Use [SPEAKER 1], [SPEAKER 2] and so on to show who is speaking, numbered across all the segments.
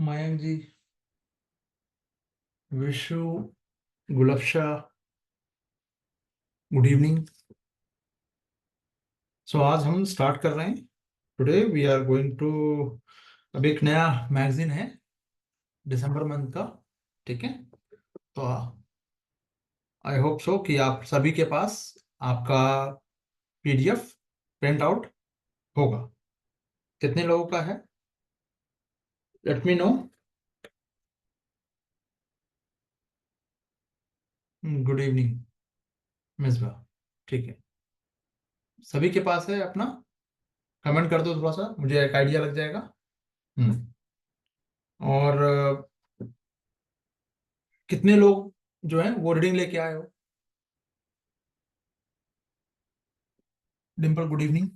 [SPEAKER 1] Mayank ji, Vishu, Gulfsha, good evening. So आज हम start कर रहे हैं। Today we are going to, अब एक नया मैगजीन है दिसंबर मंथ का। ठीक है, तो आई होप सो कि आप सभी के पास आपका पीडीएफ प्रिंट आउट होगा। कितने लोगों का है? Let me know. Good evening Misbah. ठीक है, सभी के पास है अपना? कमेंट कर दो, थोड़ा सा मुझे एक आइडिया लग जाएगा। हम्म और कितने लोग जो हैं वो रीडिंग लेके आए हो? Dimple, good evening.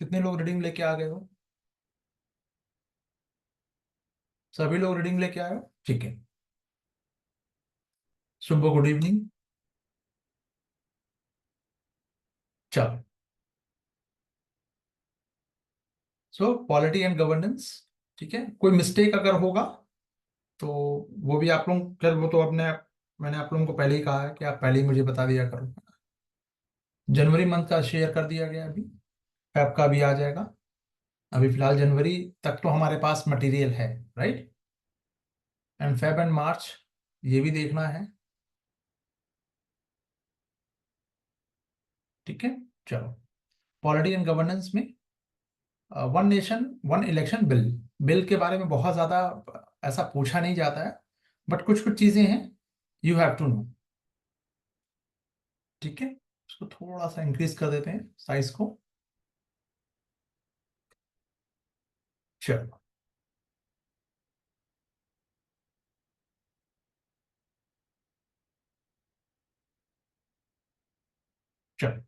[SPEAKER 1] कितने लोग रीडिंग लेके आ गए हो? सभी लोग रीडिंग लेके आए हो? ठीक है। सुबह, गुड इवनिंग। चलो, सो पॉलिटी एंड गवर्नेंस। ठीक है, कोई मिस्टेक अगर होगा तो वो भी आप लोग, खैर वो तो अपने, मैंने आप लोगों को पहले ही कहा है कि आप पहले ही मुझे बता दिया करो। जनवरी मंथ का शेयर कर दिया गया, अभी फेब का भी आ जाएगा। अभी फिलहाल जनवरी तक तो हमारे पास मटेरियल है, राइट। एंड फेब एंड मार्च ये भी देखना है। ठीक है, चलो। पॉलिटी एंड गवर्नेंस में one nation one election bill, bill के बारे में बहुत ज्यादा ऐसा पूछा नहीं जाता है, बट कुछ कुछ चीजें हैं, यू हैव टू नो। ठीक है, इसको थोड़ा सा इंक्रीज कर देते हैं साइज को। चलो, चलो।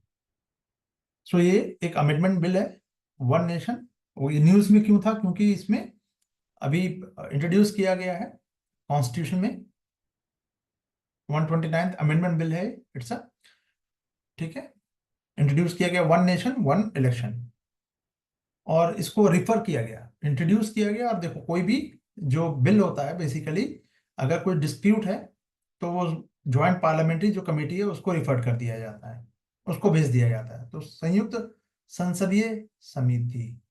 [SPEAKER 1] सो ये एक अमेंडमेंट बिल है, वन नेशन। वो ये न्यूज में क्यों था? क्योंकि इसमें अभी इंट्रोड्यूस किया गया है कॉन्स्टिट्यूशन में। 129th अमेंडमेंट बिल है, इट्स अ, ठीक है। इंट्रोड्यूस किया गया वन नेशन वन इलेक्शन, और इसको रिफर किया गया, इंट्रोड्यूस किया गया। और देखो, कोई भी जो बिल होता है बेसिकली, अगर कोई डिस्प्यूट है तो वो ज्वाइंट पार्लियामेंट्री जो कमेटी है उसको रिफर कर दिया जाता है, उसको भेज दिया जाता है। तो संयुक्त संसदीय समिति,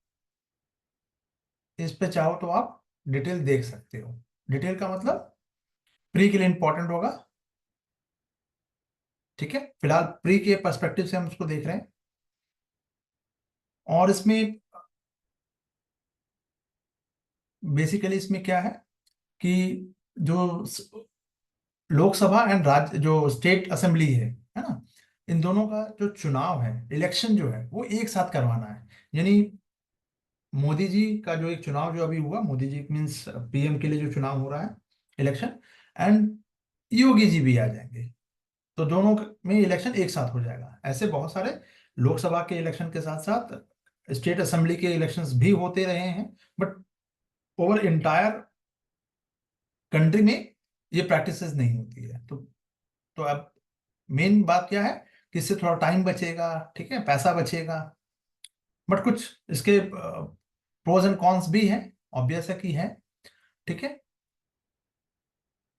[SPEAKER 1] इस पे चाहो तो आप डिटेल देख सकते हो। डिटेल का मतलब प्री के लिए इंपॉर्टेंट होगा। ठीक है, फिलहाल प्री के पर्सपेक्टिव से हम उसको देख रहे हैं। और इसमें बेसिकली इसमें क्या है कि जो लोकसभा एंड राज्य जो स्टेट असेंबली है ना, इन दोनों का जो चुनाव है, इलेक्शन जो है, वो एक साथ करवाना है। यानी मोदी जी का जो एक चुनाव जो अभी हुआ, मोदी जी मीन्स पीएम के लिए जो चुनाव हो रहा है, इलेक्शन, एंड योगी जी भी आ जाएंगे, तो दोनों में इलेक्शन एक साथ हो जाएगा। ऐसे बहुत सारे लोकसभा के इलेक्शन के साथ साथ स्टेट असेंबली के इलेक्शंस भी होते रहे हैं, बट ओवर इंटायर कंट्री में ये प्रैक्टिसेस नहीं होती है। तो अब मेन बात क्या है कि इससे थोड़ा टाइम बचेगा, ठीक है, पैसा बचेगा, बट कुछ इसके प्रोज एंड कॉन्स भी हैं, ऑब्वियस है कि है। ठीक है,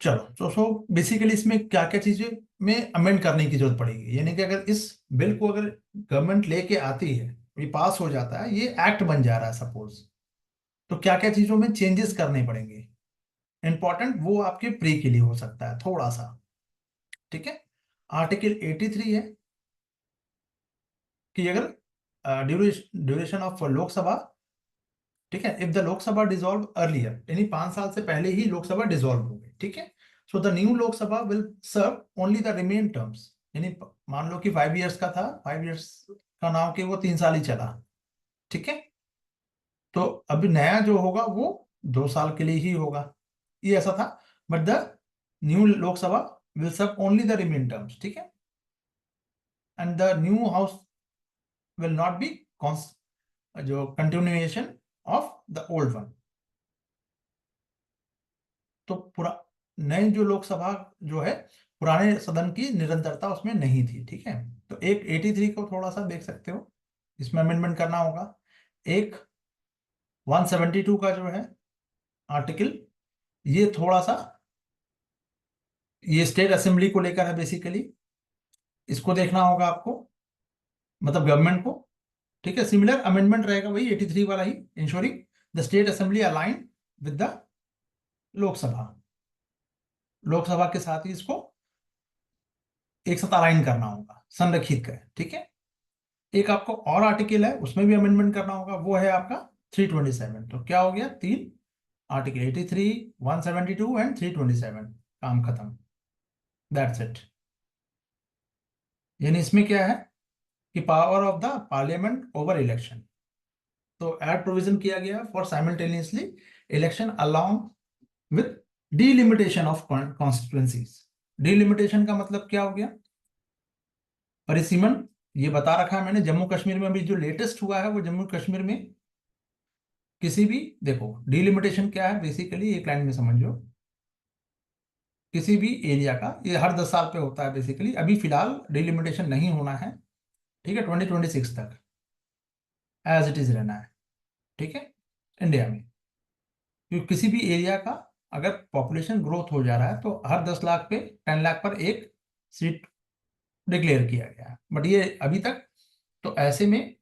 [SPEAKER 1] चलो। तो सो बेसिकली इसमें क्या क्या चीजें में अमेंड करने की जरूरत पड़ेगी, यानी कि अगर इस बिल को अगर गवर्नमेंट लेके आती है, ये पास हो जाता है, ये एक्ट बन जा रहा है सपोज, तो क्या क्या चीजों में चेंजेस करने पड़ेंगे इंपॉर्टेंट, वो आपके प्री के लिए हो सकता है थोड़ा सा। ठीक है, आर्टिकल 83 है कि अगर ड्यूरेशन ऑफ लोकसभा, ठीक है, if the Lok Sabha dissolve earlier, यानी 5 साल से पहले ही लोकसभा डिसॉल्व हो गई, ठीक है, so the new Lok Sabha will serve only the remain terms. यानी मान लो कि 5 इयर्स का था, 5 इयर्स का नाम कि वो 3 साल ही चला, ठीक है, तो अभी नया जो होगा वो 2 साल के लिए ही होगा, ये ऐसा था। But the new Lok Sabha will serve only the remain terms, ठीक है, and the new house will not be जो continuation of the old one. तो पूरा नई जो लोकसभा जो है, पुराने सदन की निरंतरता उसमें नहीं थी, ठीक है। तो एक 83 को थोड़ा सा देख सकते हो, इसमें अमेंडमेंट करना होगा। एक 172 का जो है, आर्टिकल, ये थोड़ा सा ये स्टेट असेंबली को लेकर है बेसिकली, इसको देखना होगा आपको, मतलब गवर्नमेंट को। ठीक है, सिमिलर अमेंडमेंट रहेगा वही 83 वाला ही, ensuring the state assembly align with the Lok Sabha, Lok Sabha के साथ ही इसको एक साथ अलाइन करना होगा, संरेखित करें। ठीक है, एक आपको और आर्टिकल है, उसमें भी अमेंडमेंट करना होगा, वो है आपका 327। तो क्या हो गया, तीन आर्टिकल, 83, 172 एंड 327, काम खत्म, दैट्स इट। यानी इसमें क्या है कि power of the parliament over election, तो एड प्रोविजन किया गया for simultaneously election along with delimitation of constituencies. Delimitation का मतलब क्या हो गया परिसीमन, ये बता रखा है मैंने। जम्मू कश्मीर में अभी जो लेटेस्ट हुआ है वो जम्मू कश्मीर में किसी भी, देखो डिलिमिटेशन क्या है बेसिकली, एक लाइन में समझो, किसी भी एरिया का, ये हर 10 साल पे होता है बेसिकली, अभी फिलहाल डिलिमिटेशन नहीं होना है। ठीक है, 2026 तक एज इट इज रहना है। ठीक है, इंडिया में, क्योंकि किसी भी एरिया का अगर पॉपुलेशन ग्रोथ हो जा रहा है तो हर 10 लाख पे 10 लाख पर एक सीट डिक्लेयर किया गया है, बट ये अभी तक। तो ऐसे में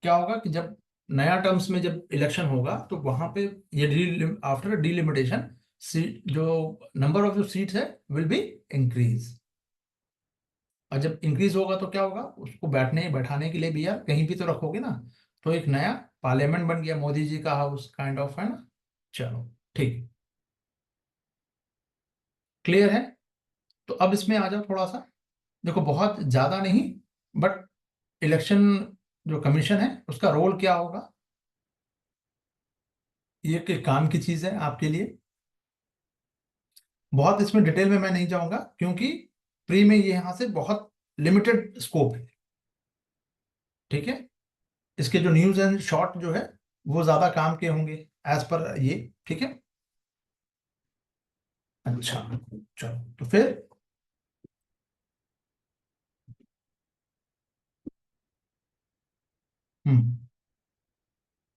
[SPEAKER 1] क्या होगा कि जब नया टर्म्स में जब इलेक्शन होगा तो वहां पे ये आफ्टर डिलिमिटेशन सीट, जो नंबर ऑफ जो सीट्स है विल बी इंक्रीज। और जब इंक्रीज होगा तो क्या होगा, उसको बैठने बैठाने के लिए भी यार कहीं भी तो रखोगे ना, तो एक नया पार्लियामेंट बन गया, मोदी जी का हाउस काइंड ऑफ, है ना। चलो ठीक, क्लियर है। तो अब इसमें आ जाओ थोड़ा सा, देखो बहुत ज्यादा नहीं, बट इलेक्शन जो कमीशन है उसका रोल क्या होगा, ये कि काम की चीज है आपके लिए। बहुत इसमें डिटेल में मैं नहीं जाऊंगा क्योंकि प्री में ये यहाँ से बहुत लिमिटेड स्कोप है। ठीक है, इसके जो न्यूज एंड शॉर्ट जो है वो ज्यादा काम के होंगे एज पर ये। ठीक है, अच्छा, चलो तो फिर हम्म,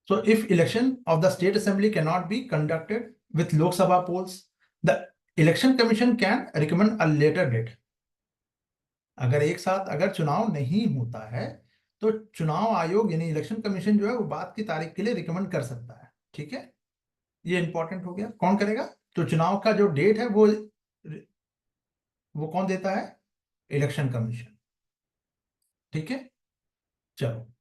[SPEAKER 1] so if election of the state assembly cannot be conducted with Lok Sabha polls, the election commission can recommend a later date. अगर एक साथ अगर चुनाव नहीं होता है तो चुनाव आयोग यानी इलेक्शन कमीशन जो है वो बाद की तारीख के लिए रिकमेंड कर सकता है। ठीक है, ये इंपॉर्टेंट हो गया, कौन करेगा, तो चुनाव का जो डेट है वो कौन देता है, इलेक्शन कमीशन। ठीक है, चलो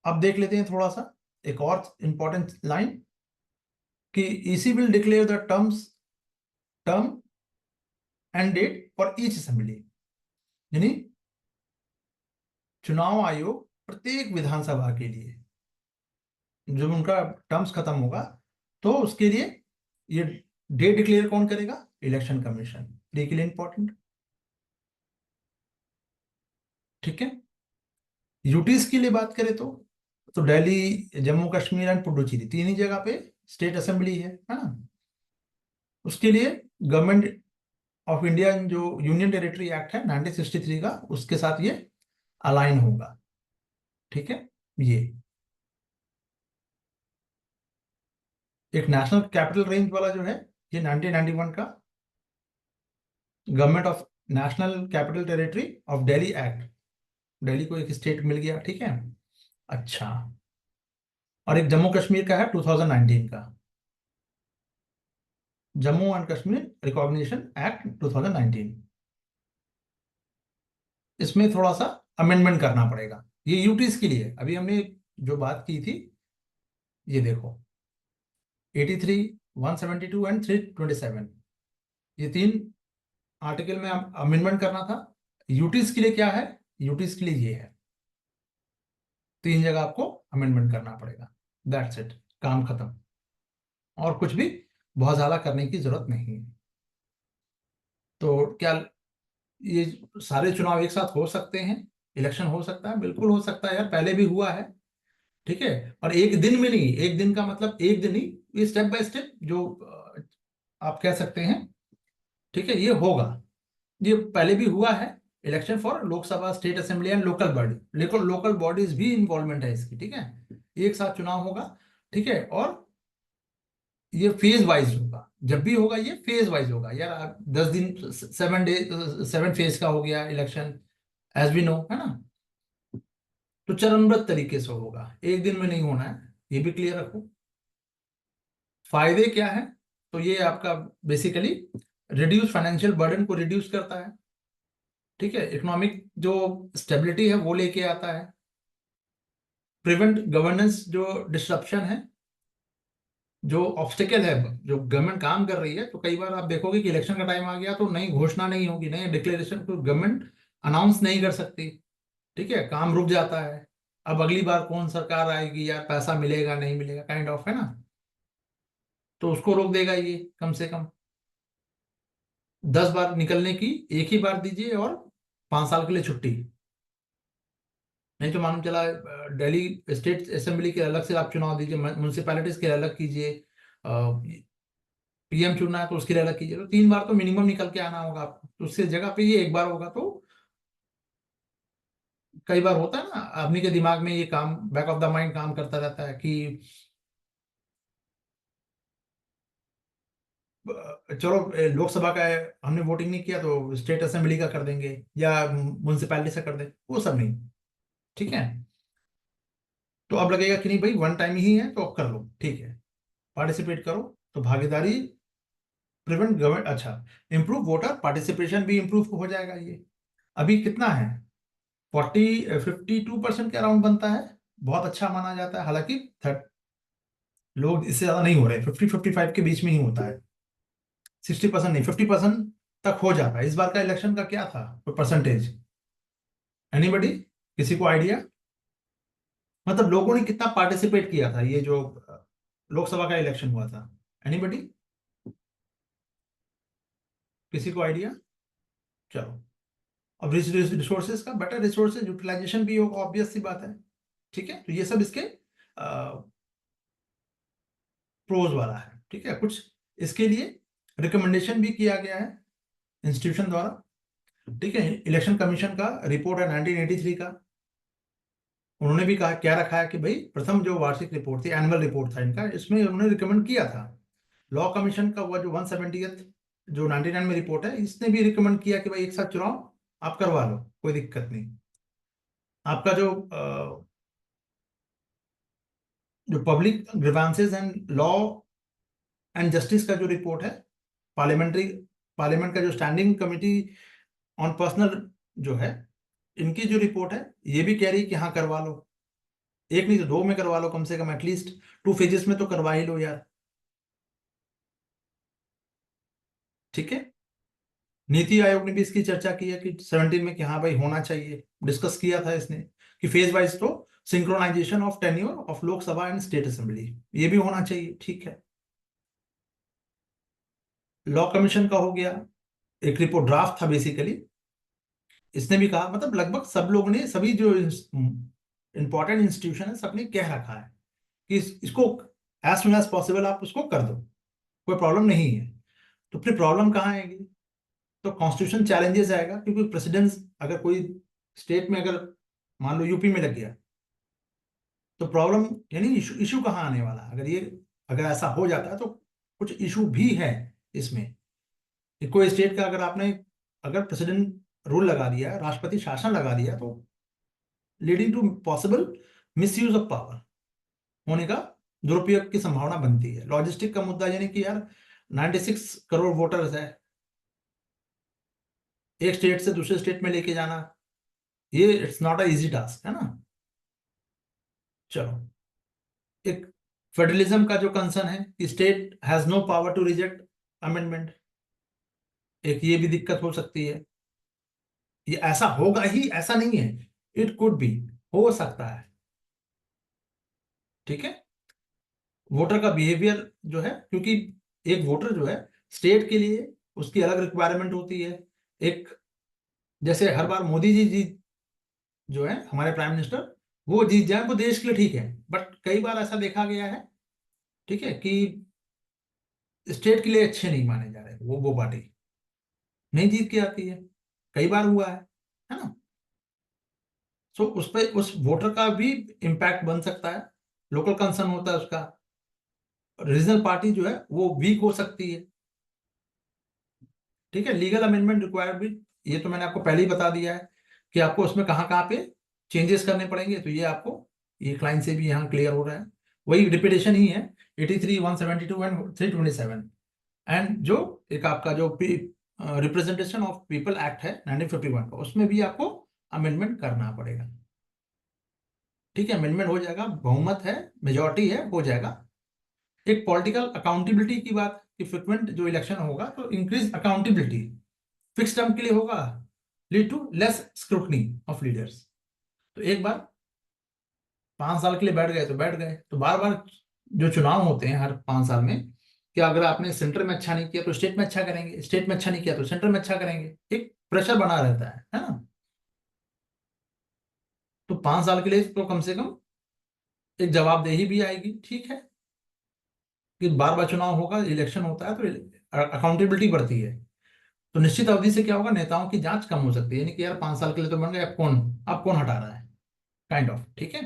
[SPEAKER 1] अब देख लेते हैं थोड़ा सा एक और इंपॉर्टेंट लाइन कि EC will declare the term end date for each assembly, यानी चुनाव आयोग प्रत्येक विधानसभा के लिए जब उनका टर्म्स खत्म होगा तो उसके लिए ये डेट डिक्लेयर कौन करेगा, इलेक्शन कमीशन। के लिए इंपॉर्टेंट। ठीक है, यूटीज के लिए बात करें तो दिल्ली, जम्मू कश्मीर एंड पुडुचेरी तीन ही जगह पे स्टेट असेंबली है ना। उसके लिए गवर्नमेंट ऑफ इंडिया जो यूनियन टेरिटरी एक्ट है 1963 का, उसके साथ ये अलाइन होगा। ठीक है, ये एक नेशनल कैपिटल रेंज वाला जो है ये 1991 का government of national capital territory of Delhi act, Delhi को एक स्टेट मिल गया। ठीक है, अच्छा, और एक जम्मू कश्मीर का है 2019 का, Jammu and Kashmir recognition act 2019। इसमें थोड़ा सा अमेंडमेंट करना पड़ेगा, ये यूटीज के लिए अभी हमने जो बात की थी, ये देखो 83, 172 एंड 327, ये तीन आर्टिकल में अमेंडमेंट करना था। यूटीज के लिए क्या है, यूटीज के लिए ये है, तीन जगह आपको अमेंडमेंट करना पड़ेगा, दैट्स इट, काम खत्म। और कुछ भी बहुत ज्यादा करने की जरूरत नहीं है। तो क्या ये सारे चुनाव एक साथ हो सकते हैं, इलेक्शन हो सकता है, बिल्कुल हो सकता है यार, पहले भी हुआ है। ठीक है, और एक दिन में नहीं, एक दिन का मतलब एक दिन ही, ये स्टेप बाय स्टेप जो आप कह सकते हैं। ठीक है, ये होगा, ये पहले भी हुआ है, election for Lok Sabha, state assembly and local body, लेकिन लोकल बॉडीज भी इन्वॉल्वमेंट है इसकी। ठीक है, एक साथ चुनाव होगा। ठीक है, और ये फेज वाइज होगा, जब भी होगा ये फेज वाइज होगा यार। 10 दिन, 7 डे, 7 फेज का हो गया इलेक्शन, एज वी नो, है ना। तो चरणबद्ध तरीके से होगा, एक दिन में नहीं होना है, ये भी क्लियर रखो। फायदे क्या है? तो ये आपका बेसिकली रिड्यूस फाइनेंशियल बर्डन को रिड्यूस करता है, ठीक है। इकोनॉमिक जो स्टेबिलिटी है वो लेके आता है। प्रिवेंट गवर्नेंस जो डिस्ट्रप्शन है, जो ऑब्स्टिकल है, जो गवर्नमेंट काम कर रही है, तो कई बार आप देखोगे कि इलेक्शन का टाइम आ गया तो नई घोषणा नहीं होगी, नई डिक्लेरेशन को गवर्नमेंट अनाउंस नहीं कर सकती, ठीक है, काम रुक जाता है। अब अगली बार कौन सरकार आएगी यार, पैसा मिलेगा नहीं मिलेगा, काइंड ऑफ, है ना। तो उसको रोक देगा ये, कम से कम 10 बार निकलने की एक ही बार दीजिए, और 5 साल के लिए छुट्टी। नहीं तो मालूम चला दिल्ली स्टेट असेंबली के अलग से आप चुनाव दीजिए, म्यूनसिपैलिटीज के अलग कीजिए, पीएम चुनना है तो उसके लिए अलग कीजिए, तो 3 बार तो मिनिमम निकल के आना होगा आपको। तो उससे जगह पे ये एक बार होगा तो, कई बार होता है ना आदमी के दिमाग में ये काम, बैक ऑफ द माइंड काम करता रहता है कि चलो लोकसभा का है, हमने वोटिंग नहीं किया तो स्टेट असेंबली का कर देंगे या म्यूनसिपैलिटी से कर देंगे, वो सब नहीं, ठीक है। तो अब लगेगा कि नहीं भाई, वन टाइम ही है तो अब कर लो, ठीक है, पार्टिसिपेट करो। तो भागीदारी, प्रिवेंट गवर्नमेंट, अच्छा, इम्प्रूव वोटर पार्टिसिपेशन भी इम्प्रूव हो जाएगा ये। अभी कितना है, 52% के अराउंड बनता है, बहुत अच्छा माना जाता है। हालांकि लोग इससे ज्यादा नहीं हो रहे, 50-55 के बीच में ही होता है, 60% नहीं, 50% तक हो जाता है। इस बार का इलेक्शन का क्या था कोई परसेंटेज, एनीबडी, किसी को आइडिया? मतलब लोगों ने कितना पार्टिसिपेट किया था ये जो लोकसभा का इलेक्शन हुआ था, एनीबडी, किसी को आइडिया? चलो, अब रिसोर्सेज का बेटर रिसोर्सेज यूटिलाइजेशन भी होगा, ऑब्वियस सी बात है, ठीक है। तो ये सब इसके प्रोज वाला है, ठीक है। कुछ इसके लिए रिकमेंडेशन भी किया गया है इंस्टीट्यूशन द्वारा, ठीक है। इलेक्शन कमीशन का रिपोर्ट है 1983 का, उन्होंने भी कहा, क्या रखा है कि भाई प्रथम जो वार्षिक रिपोर्ट थी, एनुअल रिपोर्ट था इनका, इसमें उन्होंने रिकमेंड किया था। लॉ कमीशन का हुआ जो 170th जो 99 में रिपोर्ट है, इसने भी रिकमेंड किया कि भाई एक साथ चुनाव आप करवा लो, कोई दिक्कत नहीं। आपका जो public grievances and law and justice का जो रिपोर्ट है, पार्लियामेंट्री पार्लियामेंट का जो स्टैंडिंग कमिटी ऑन पर्सनल जो है, इनकी जो रिपोर्ट है, ये भी कह रही है कि हाँ करवा लो, एक नहीं तो दो में करवा लो, कम से कम एटलीस्ट 2 फेजेस में तो करवा ही लो यार, ठीक है। नीति आयोग ने भी इसकी चर्चा की है कि 17 में कि हाँ भाई होना चाहिए, डिस्कस किया था इसने कि फेज वाइज तो synchronisation of tenure of Lok Sabha and state assembly, ये भी होना चाहिए, ठीक है। लॉ कमीशन का हो गया, एक रिपोर्ट ड्राफ्ट था बेसिकली, इसने भी कहा, मतलब लगभग सब लोग ने, सभी जो इंपॉर्टेंट इंस्टीट्यूशन है सबने कह रखा है कि इसको एज सुन एज पॉसिबल आप उसको कर दो, कोई प्रॉब्लम नहीं है। तो फिर प्रॉब्लम कहाँ आएगी? तो कॉन्स्टिट्यूशन चैलेंजेस आएगा, क्योंकि प्रेसिडेंस अगर कोई स्टेट में, अगर मान लो यूपी में लग गया, तो प्रॉब्लम यानी इशू, इशू कहाँ आने वाला है? अगर ऐसा हो जाता है तो कुछ इशू भी है इसमें कि कोई स्टेट का, अगर प्रेसिडेंट रूल लगा दिया, राष्ट्रपति शासन लगा दिया, तो leading to possible misuse of power होने का, दुरुपयोग की संभावना बनती है। लॉजिस्टिक का मुद्दा, यानी कि यार 96 करोड़ वोटर्स है, एक स्टेट से दूसरे स्टेट में लेके जाना, ये it's not a easy task, है ना। चलो, एक फेडरलिज्म का जो कंसर्न है कि state has no power to reject amendment, एक ये भी दिक्कत हो सकती है। ये ऐसा होगा ही ऐसा नहीं है, इट कुड बी, हो सकता है, ठीक है। वोटर का बिहेवियर जो है, क्योंकि एक वोटर जो है स्टेट के लिए उसकी अलग रिक्वायरमेंट होती है। एक, जैसे हर बार मोदी जी जीत, जो है हमारे प्राइम मिनिस्टर, वो जीत जाए वो देश के लिए ठीक है, बट कई बार ऐसा देखा गया है, ठीक है, कि स्टेट के लिए अच्छे नहीं माने जा रहे, वो पार्टी नहीं जीत के आती है, कई बार हुआ है ना। सो उस पर उस वोटर का भी इम्पैक्ट बन सकता है, लोकल कंसर्न होता है उसका। रीजनल पार्टी जो है वो वीक हो सकती है। ठीक है, लीगल अमेंडमेंट रिक्वायर्ड भी, ये तो मैंने आपको पहले ही बता दिया है कि आपको उसमें कहाँ कहाँ पे चेंजेस करने पड़ेंगे, तो ये आपको एक लाइन से भी यहाँ क्लियर हो रहा है। वही रिपीटेशन ही है, 83, 172 एंड 327। एंड जो एक आपका जो रिप्रेजेंटेशन ऑफ पीपल एक्ट है 1951 का, उसमें भी आपको अमेंडमेंट करना पड़ेगा। ठीक है, अमेंडमेंट हो जाएगा, बहुमत है, मेजोरिटी है, हो जाएगा। एक पॉलिटिकल अकाउंटेबिलिटी की बात, कि फ्रिक्वेंट जो इलेक्शन होगा तो इंक्रीज अकाउंटेबिलिटी, फिक्स टर्म के लिए होगा, lead to less scrutiny of leaders. तो एक बार 5 साल के लिए बैठ गए तो बैठ गए, तो बार बार जो चुनाव होते हैं हर 5 साल में, कि अगर आपने सेंटर में अच्छा नहीं किया तो स्टेट में अच्छा करेंगे, स्टेट में अच्छा नहीं किया तो सेंटर में अच्छा करेंगे, एक प्रेशर बना रहता है ना। तो 5 साल के लिए तो कम से कम एक जवाबदेही भी आएगी। ठीक है, कि बार बार चुनाव होगा, इलेक्शन होता है तो अकाउंटेबिलिटी बढ़ती है। तो निश्चित अवधि से क्या होगा, नेताओं की जांच कम हो सकती है, यानी कि यार 5 साल के लिए तो बन गए, अब कौन हटा रहा है, काइंड ऑफ। ठीक है,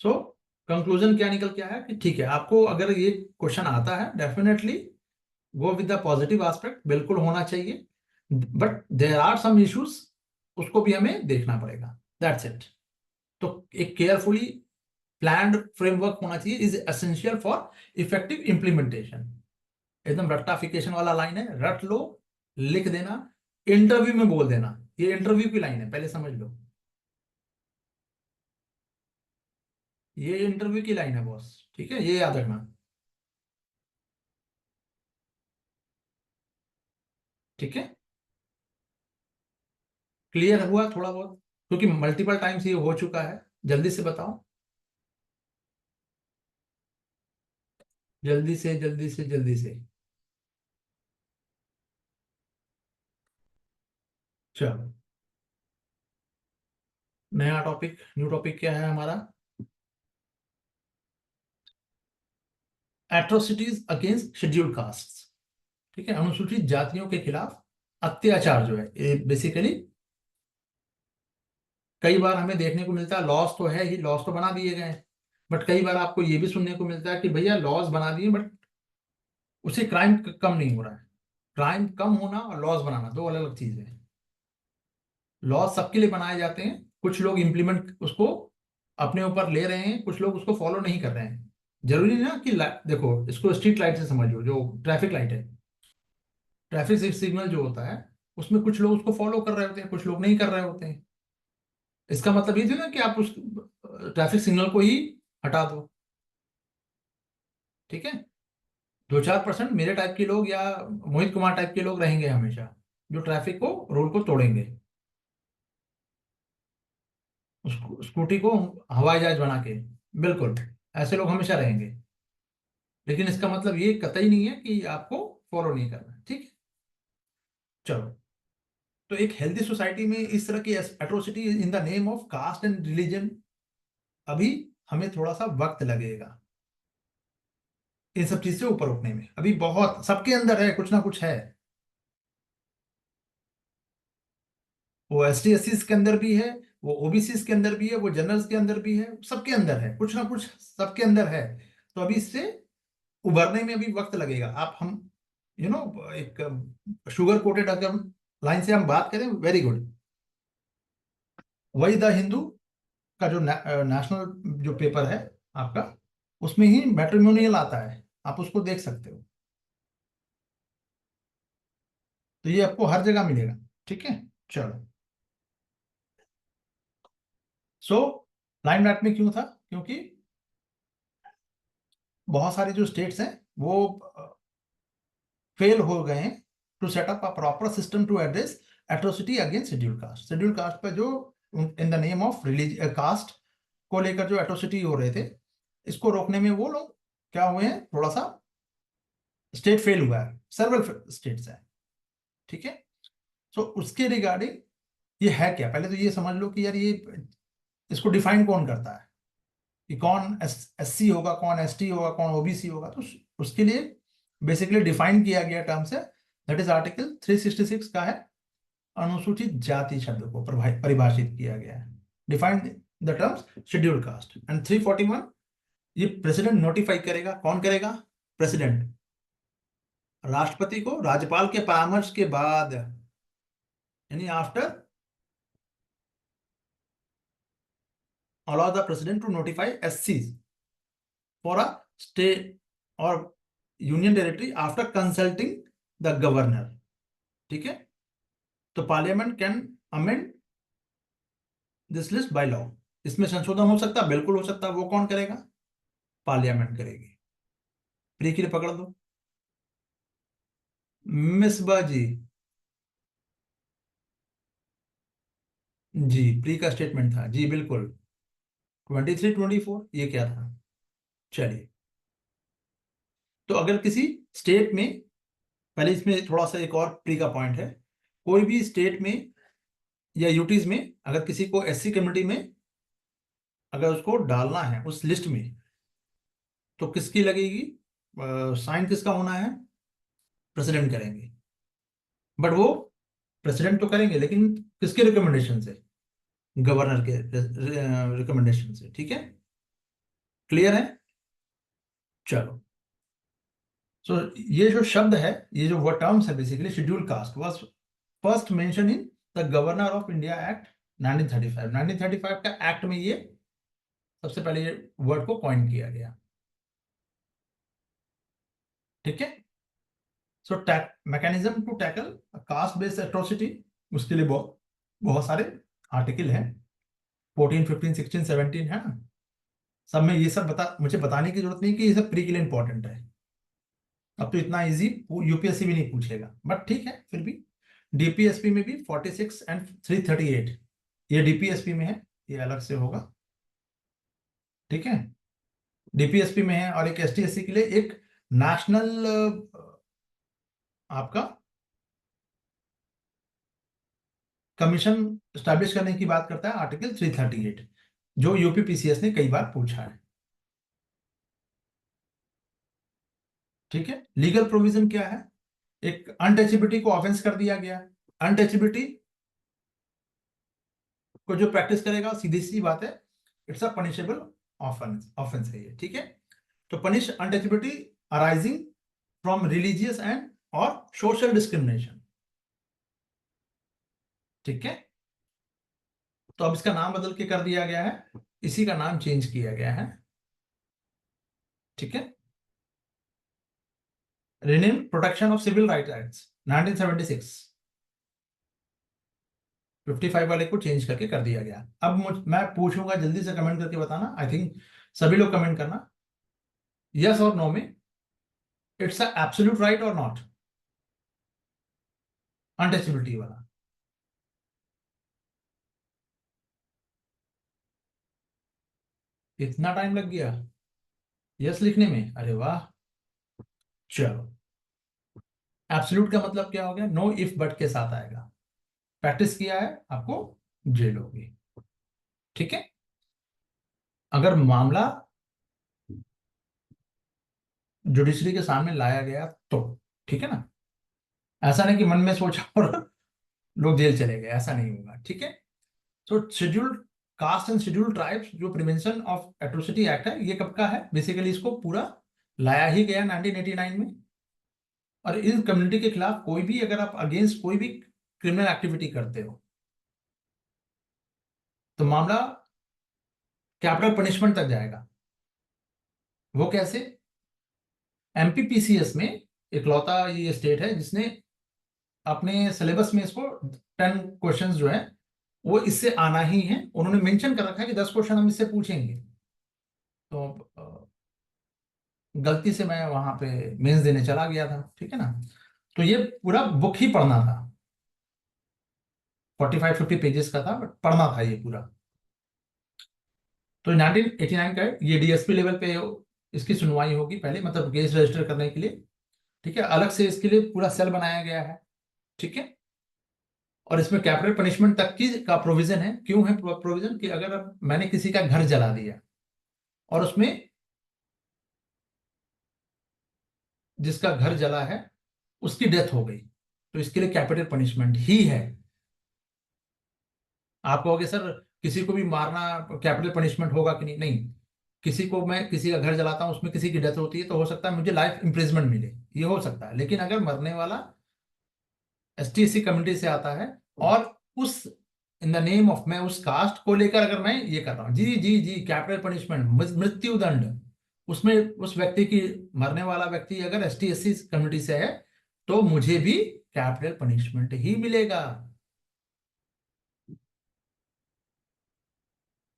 [SPEAKER 1] सो कंक्लूजन क्या निकल के आया कि ठीक है, आपको अगर ये क्वेश्चन आता है, definitely go with the positive aspect, बिल्कुल होना चाहिए, but there are some issues, उसको भी हमें देखना पड़ेगा, दैट्स इट। तो एक केयरफुली प्लान्ड फ्रेमवर्क होना चाहिए, is essential for effective implementation. एकदम रट्टाफिकेशन वाला लाइन है, रट लो, लिख देना, इंटरव्यू में बोल देना, ये इंटरव्यू की लाइन है, पहले समझ लो, ये इंटरव्यू की लाइन है बॉस। ठीक है, ये याद रखना। ठीक है, क्लियर हुआ थोड़ा बहुत, क्योंकि मल्टीपल टाइम्स ये हो चुका है। जल्दी से बताओ, जल्दी से जल्दी से जल्दी से। चलो, नया टॉपिक, न्यू टॉपिक क्या है हमारा? Atrocities against scheduled caste. ठीक है, अनुसूचित जातियों के खिलाफ अत्याचार जो है, ये बेसिकली कई बार हमें देखने को मिलता है, लॉस तो है ही, लॉस तो बना दिए गए हैं, बट कई बार आपको ये भी सुनने को मिलता है कि भैया लॉस बना दिए, बट उसे क्राइम कम नहीं हो रहा है। क्राइम कम होना और लॉस बनाना दो अलग अलग चीजें हैं। लॉस सबके लिए बनाए जाते हैं, कुछ लोग इम्प्लीमेंट उसको अपने ऊपर ले रहे हैं, कुछ लोग उसको फॉलो नहीं कर रहे हैं। जरूरी नहीं ना कि देखो, इसको स्ट्रीट लाइट से समझो, जो ट्रैफिक लाइट है, ट्रैफिक सिग्नल जो होता है, उसमें कुछ लोग उसको फॉलो कर रहे होते हैं, कुछ लोग नहीं कर रहे होते हैं। इसका मतलब ये थी ना कि आप उस ट्रैफिक सिग्नल को ही हटा दो। ठीक है, 2-4% मेरे टाइप के लोग या मोहित कुमार टाइप के लोग रहेंगे हमेशा, जो ट्रैफिक को, रूल को तोड़ेंगे, स्कूटी को हवाई जहाज बना के। बिल्कुल, ऐसे लोग हमेशा रहेंगे, लेकिन इसका मतलब ये कतई नहीं है कि आपको फॉलो नहीं करना है। ठीक है, चलो। तो एक हेल्दी सोसाइटी में इस तरह की atrocity in the name of caste and religion, अभी हमें थोड़ा सा वक्त लगेगा इन सब चीज से ऊपर उठने में। अभी बहुत सबके अंदर है, कुछ ना कुछ है। वो ST SC के अंदर भी है, वो OBC के अंदर भी है, वो जनरल्स के अंदर भी है, सबके अंदर है, कुछ ना कुछ सबके अंदर है। तो अभी इससे उभरने में अभी वक्त लगेगा। आप हम एक शुगर कोटेड अगर लाइन से हम बात करें, वेरी गुड। वही द हिंदू का जो नेशनल जो पेपर है आपका, उसमें ही मैट्रिमोनियल आता है, आप उसको देख सकते हो। तो ये आपको हर जगह मिलेगा। ठीक है, चलो। सो लाइमलाइट में क्यों था? क्योंकि बहुत सारे जो स्टेट्स हैं वो फेल हो गए हैं to set up a proper system to address atrocity against scheduled caste. Scheduled caste पर जो in the name of caste को लेकर जो एट्रोसिटी हो रहे थे, इसको रोकने में वो लोग क्या हुए हैं, थोड़ा सा स्टेट फेल हुआ है, सेवरल स्टेट्स हैं। ठीक है, सो उसके रिगार्डिंग ये है क्या, पहले तो ये समझ लो कि यार ये इसको डिफाइन कौन करता है, कि कौन SC होगा, कौन ST होगा, कौन OBC होगा। तो उसके लिए बेसिकली डिफाइन किया गया टर्म्स है, दैट इज आर्टिकल 366 का है, अनुसूचित जाति शब्द को परिभाषित किया गया है, defined the terms schedule caste. And 341 ये प्रेसिडेंट नोटिफाई करेगा। कौन करेगा? प्रेसिडेंट। राष्ट्रपति को राज्यपाल के परामर्श के बाद, यानी after allow the president to notify SCs for a state or union territory after consulting the governor। ठीक है, तो parliament can amend this list by law. इसमें संशोधन हो सकता है, बिल्कुल हो सकता है। वो कौन करेगा? पार्लियामेंट करेगी। प्री के लिए पकड़ दो। मिसबा जी, जी प्री का स्टेटमेंट था जी, बिल्कुल। 23-24 ये क्या था? चलिए, तो अगर किसी स्टेट में, पहले इसमें थोड़ा सा एक और प्री का पॉइंट है, कोई भी स्टेट में या यूटीज में अगर किसी को एससी कम्युनिटी में अगर उसको डालना है उस लिस्ट में, तो किसकी लगेगी? साइन किसका होना है? प्रेसिडेंट करेंगे। बट वो प्रेसिडेंट तो करेंगे, लेकिन किसके रिकमेंडेशन से? गवर्नर के रिकमेंडेशन से। ठीक है, क्लियर है? चलो, सो ये जो शब्द है, ये जो वर्ड टर्म्स है, basically schedule caste was first mention in the governor of India act 1935। 1935 का एक्ट में ये सबसे पहले ये वर्ड को कॉइन किया गया। ठीक है, so mechanism to tackle caste based atrocity, उसके लिए बहुत बहुत सारे आर्टिकल हैं, 14, 15, 16, 17 है ना। सब में ये सब मुझे बताने की जरूरत नहीं कि ये सब प्री के लिए इंपॉर्टेंट है। अब तो इतना इजी यूपीएससी भी नहीं पूछेगा, बट ठीक है फिर भी। डीपीएसपी में भी 46 एंड 338, ये डीपीएसपी में है, ये अलग से होगा। ठीक है, डीपीएसपी में है। और एक एसटी एससी के लिए एक नेशनल आपका कमीशन स्टैब्लिश करने की बात करता है, आर्टिकल 338, जो यूपीपीसीएस ने कई बार पूछा है। ठीक है, लीगल प्रोविजन क्या है? एक अनटचेबिलिटी को ऑफेंस कर दिया गया। अनटचेबिलिटी को जो प्रैक्टिस करेगा, सीधी सी बात है, it's a punishable offence, offence है ये। ठीक है, तो punish untouchability arising from religious and और सोशल डिस्क्रिमिनेशन। ठीक है, तो अब इसका नाम बदल के कर दिया गया है, इसी का नाम चेंज किया गया है। ठीक है, rename protection of civil right act 1976, 55 वाले को चेंज करके कर दिया गया। अब मैं पूछूंगा, जल्दी से कमेंट करके बताना। आई थिंक सभी लोग कमेंट करना, यस और नो में, इट्स अ एब्सोल्यूट राइट और नॉट, अनटचेबिलिटी वाला। इतना टाइम लग गया यस लिखने में? अरे वाह। चलो, एब्सोल्यूट का मतलब क्या हो गया? नो इफ बट के साथ आएगा। प्रैक्टिस किया है, आपको जेल होगी। ठीक है, अगर मामला जुडिशरी के सामने लाया गया तो, ठीक है ना, ऐसा नहीं कि मन में सोचा और लोग जेल चले गए, ऐसा नहीं होगा। ठीक है, तो scheduled caste and scheduled tribes जो प्रिवेंशन ऑफ एट्रोसिटी एक्ट है, ये कब का है? बेसिकली इसको पूरा लाया ही गया 1989 में। और इस कम्युनिटी के खिलाफ कोई भी, अगर आप अगेंस्ट कोई भी क्रिमिनल एक्टिविटी करते हो, तो मामला कैपिटल पनिशमेंट तक जाएगा। वो कैसे? एमपीपीसीएस में इकलौता ये स्टेट है जिसने अपने सिलेबस में इसको 10 क्वेश्चंस जो है वो इससे आना ही है। उन्होंने मेंशन कर रखा है कि 10 क्वेश्चन हम इससे पूछेंगे। तो गलती से मैं वहां पे मेंस देने चला गया था, ठीक है ना, तो ये पूरा बुक ही पढ़ना था, 45-50 पेजेस का था, बट पढ़ना था ये पूरा। तो 1989 का है, ये डीएसपी लेवल पे इसकी सुनवाई होगी पहले, मतलब केस रजिस्टर करने के लिए। ठीक है, अलग से इसके लिए पूरा सेल बनाया गया है। ठीक है, और इसमें कैपिटल पनिशमेंट तक की का प्रोविजन है। क्यों है प्रोविजन? कि अगर अब मैंने किसी का घर जला दिया और उसमें जिसका घर जला है उसकी डेथ हो गई, तो इसके लिए कैपिटल पनिशमेंट ही है। आप कहोगे सर किसी को भी मारना कैपिटल पनिशमेंट होगा कि नहीं? नहीं, किसी को, मैं किसी का घर जलाता हूँ, उसमें किसी की डेथ होती है, तो हो सकता है मुझे लाइफ इम्प्रिजमेंट मिले, ये हो सकता है। लेकिन अगर मरने वाला ST SC कम्युनिटी से आता है और उस इन द नेम ऑफ, मैं उस कास्ट को लेकर अगर मैं ये कर रहा हूँ, जी जी जी, कैपिटल पनिशमेंट, मृत्यु दंड, उसमें उस व्यक्ति की, मरने वाला व्यक्ति अगर ST SC कम्युनिटी से है, तो मुझे भी कैपिटल पनिशमेंट ही मिलेगा।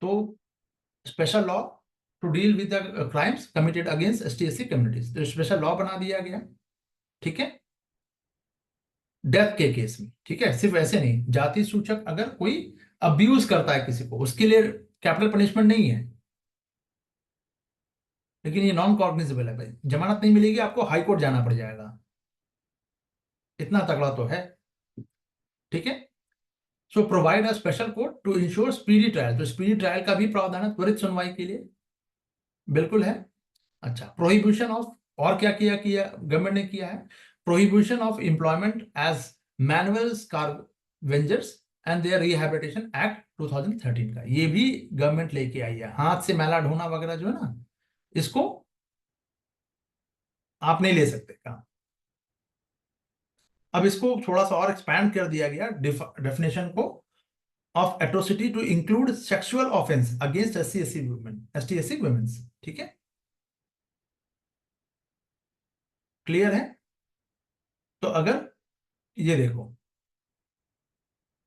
[SPEAKER 1] तो special law to deal with the crimes committed against ST SC communities, तो स्पेशल लॉ बना दिया गया। ठीक है, डेथ के केस में। ठीक है, सिर्फ ऐसे नहीं, जाति सूचक अगर कोई अब्यूज करता है किसी को, उसके लिए कैपिटल पनिशमेंट नहीं है, लेकिन ये नॉन कॉग्निजेबल है भाई, जमानत नहीं मिलेगी आपको, हाई कोर्ट जाना पड़ जाएगा, इतना तगड़ा तो है। ठीक है, so provide a special court to ensure speedy trial, तो स्पीडी ट्रायल का भी प्रावधान है त्वरित सुनवाई के लिए, बिल्कुल है। अच्छा, प्रोहिबिशन ऑफ, और क्या किया किया गवर्नमेंट ने किया है, prohibition of employment as manual scavengers and their rehabilitation act 2013 का, ये भी गवर्नमेंट लेके आई है। हाथ से मैला ढोना वगैरह जो है ना, इसको आप नहीं ले सकते काम। अब इसको थोड़ा सा और एक्सपैंड कर दिया गया डेफिनेशन को, of atrocity to include sexual offence against SC SC women, ST SC womens. ठीक है, क्लियर है। तो अगर ये देखो,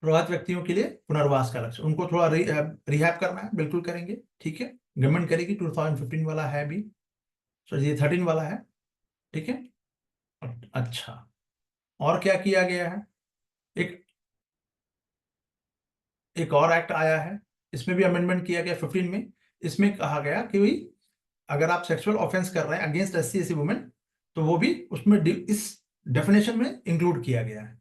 [SPEAKER 1] प्रभावित व्यक्तियों के लिए पुनर्वास का लक्ष्य, उनको थोड़ा रिहैब करना है, बिल्कुल करेंगे। ठीक है, गवर्नमेंट करेगी, 2015 वाला है भी, सॉरी ये 13 वाला है। ठीक है, अच्छा, और क्या किया गया है, एक एक और एक्ट आया है, इसमें भी अमेंडमेंट किया गया 15 में। इसमें कहा गया कि भाई अगर आप सेक्सुअल ऑफेंस कर रहे हैं अगेंस्ट SC SC वुमेन, तो वो भी उसमें इस डेफिनेशन में इंक्लूड किया गया है।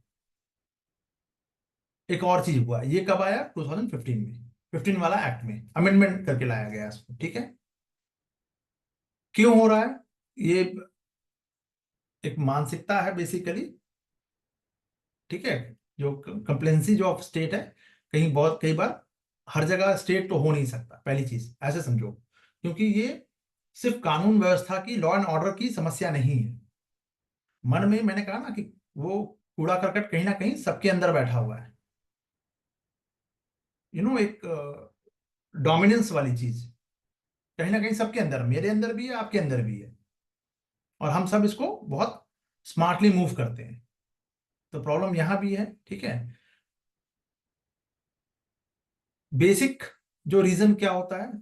[SPEAKER 1] एक और चीज हुआ, ये कब आया, 2015 में, 15 वाला एक्ट में अमेंडमेंट करके लाया गया इसको। ठीक है, क्यों हो रहा है ये, एक मानसिकता है बेसिकली। ठीक है, जो कंप्लेंसी जो ऑफ स्टेट है, कहीं बहुत, कई बार हर जगह स्टेट तो हो नहीं सकता, पहली चीज ऐसे समझो, क्योंकि ये सिर्फ कानून व्यवस्था की, लॉ एंड ऑर्डर की समस्या नहीं है। मन में मैंने कहा ना कि वो कूड़ा करकट कहीं ना कहीं सबके अंदर बैठा हुआ है, एक डोमिनेंस वाली चीज कहीं ना कहीं सबके अंदर, मेरे अंदर भी है, आपके अंदर भी है, और हम सब इसको बहुत स्मार्टली मूव करते हैं। तो प्रॉब्लम यहां भी है। ठीक है, बेसिक जो रीजन क्या होता है,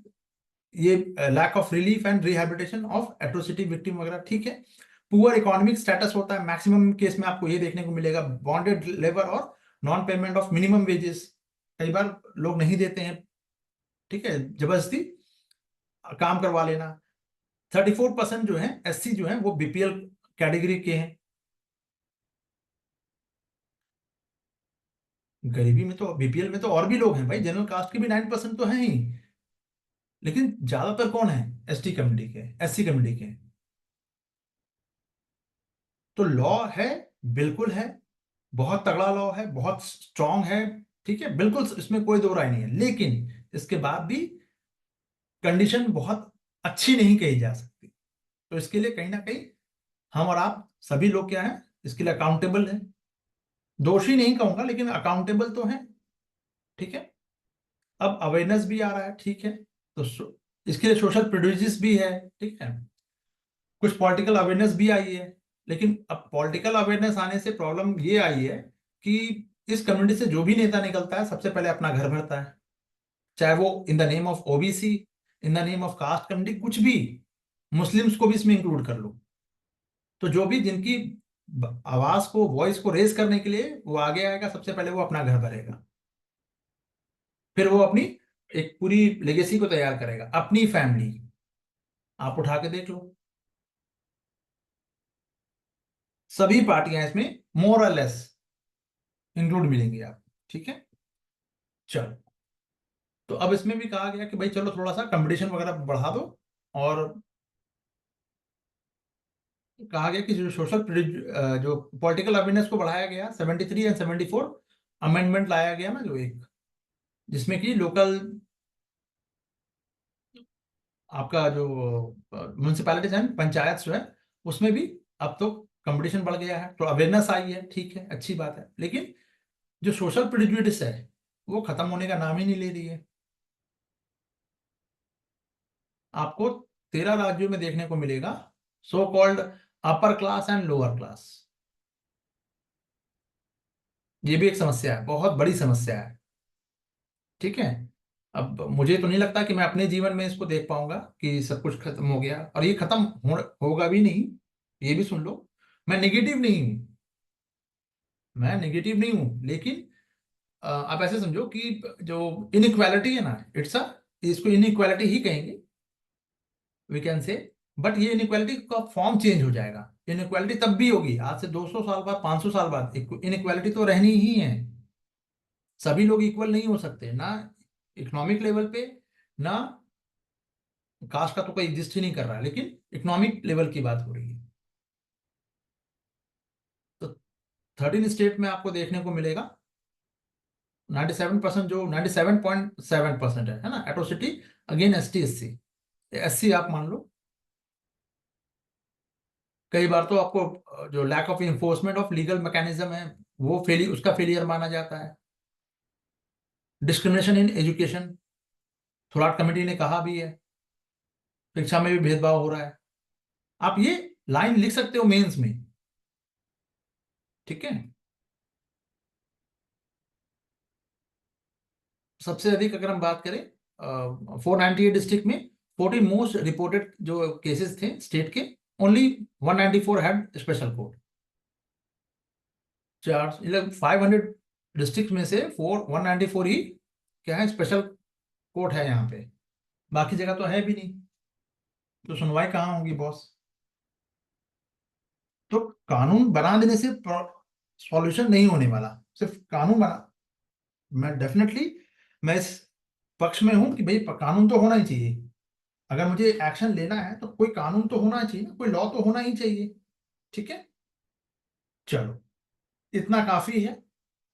[SPEAKER 1] ये lack of relief and rehabilitation of atrocity victim वगैरह। ठीक है, पुअर इकोनॉमिक स्टेटस होता है, मैक्सिमम केस में आपको ये देखने को मिलेगा, बॉन्डेड लेबर और non payment of minimum wages, कई बार लोग नहीं देते हैं। ठीक है, जबरदस्ती काम करवा लेना। 34% जो है SC जो है वो BPL कैटेगरी के हैं। गरीबी में तो, BPL में तो और भी लोग हैं भाई, जनरल कास्ट के भी 9% तो हैं ही, लेकिन ज्यादातर कौन है, ST कम्युनिटी के, SC कम्युनिटी के। तो लॉ है, बिल्कुल है, बहुत तगड़ा लॉ है, बहुत स्ट्रांग है। ठीक है, बिल्कुल इसमें कोई दो राय नहीं है, लेकिन इसके बाद भी कंडीशन बहुत अच्छी नहीं कही जा सकती। तो इसके लिए कहीं ना कहीं हम और आप सभी लोग क्या है, इसके लिए अकाउंटेबल है, दोषी नहीं कहूंगा लेकिन अकाउंटेबल तो है। ठीक है, अब अवेयरनेस भी आ रहा है। ठीक है, तो इसके लिए सोशल प्रेजुडिस भी है। ठीक है, कुछ पॉलिटिकल अवेयरनेस भी आई है, लेकिन अब पॉलिटिकल अवेयरनेस आने से प्रॉब्लम ये आई है कि इस कम्युनिटी से जो भी नेता निकलता है, सबसे पहले अपना घर भरता है, चाहे वो इन the name of OBC, in the name of cast community, कुछ भी, मुस्लिम्स को भी इसमें इंक्लूड कर लो। तो जो भी जिनकी आवाज को, वॉइस को रेज करने के लिए वो आगे आएगा, सबसे पहले वो अपना घर भरेगा, फिर वो अपनी एक पूरी लेगेसी को तैयार करेगा, अपनी फैमिली। आप उठा के देख लो, सभी पार्टियां इसमें मोर और लेस इंक्लूड मिलेंगी आप। ठीक है, चलो, तो अब इसमें भी कहा गया कि भाई चलो थोड़ा सा कंपटीशन वगैरह बढ़ा दो, और कहा गया कि जो सोशल, जो पॉलिटिकल अवेयरनेस को बढ़ाया गया, 73 एंड 74 अमेंडमेंट लाया गया ना, जो एक, जिसमें कि लोकल आपका जो म्यूनसिपैलिटीज है, पंचायत जो है, उसमें भी अब तो कंपटीशन बढ़ गया है, तो अवेयरनेस आई है, ठीक है, अच्छी बात है। लेकिन जो सोशल प्रिजुडिस है वो खत्म होने का नाम ही नहीं ले रही है। आपको 13 राज्यों में देखने को मिलेगा so called upper class and lower class. ये भी एक समस्या है, बहुत बड़ी समस्या है। ठीक है। अब मुझे तो नहीं लगता कि मैं अपने जीवन में इसको देख पाऊंगा कि सब कुछ खत्म हो गया, और ये खत्म होगा भी नहीं। ये भी सुन लो, मैं नेगेटिव नहीं हूं, मैं नेगेटिव नहीं हूं, लेकिन आप ऐसे समझो कि जो इनइक्वालिटी है ना, इट्स अ, इसको इनइक्वालिटी ही कहेंगे, वी कैन से। बट ये इनइक्वालिटी का फॉर्म चेंज हो जाएगा। इनइक्वालिटी तब भी होगी, आज से 200 साल बाद, 500 साल बाद इनइक्वालिटी तो रहनी ही है। सभी लोग इक्वल नहीं हो सकते ना, इकोनॉमिक लेवल पे ना। कास्ट का तो कोई एग्जिस्ट ही नहीं कर रहा है, लेकिन इकोनॉमिक लेवल की बात हो रही है। तो 13 स्टेट में आपको देखने को मिलेगा 97%, जो 97.7% है ना, atrocity again ST SC। SC आप मान लो। कई बार तो आपको जो lack of enforcement of legal mechanism है, वो फेलियर, उसका फेलियर माना जाता है। Discrimination in education, Thorat committee ने कहा भी है, शिक्षा में भी भेदभाव हो रहा है। आप ये लाइन लिख सकते हो मेंस में। ठीक है। सबसे अधिक अगर हम बात करें, 498 डिस्ट्रिक्ट में 14 मोस्ट रिपोर्टेड जो केसेस थे स्टेट के, ओनली 194 हैड स्पेशल कोर्ट। चार 500 डिस्ट्रिक्ट में से 194 ही क्या है, स्पेशल कोर्ट है यहाँ पे। बाकी जगह तो है भी नहीं, तो सुनवाई कहाँ होगी बॉस। तो कानून बना देने से सॉल्यूशन नहीं होने वाला। सिर्फ कानून बना, मैं डेफिनेटली, मैं इस पक्ष में हूं कि भाई कानून तो होना ही चाहिए। अगर मुझे एक्शन लेना है तो कोई कानून तो होना चाहिए ना, कोई लॉ तो होना ही चाहिए। ठीक है। चलो, इतना काफी है।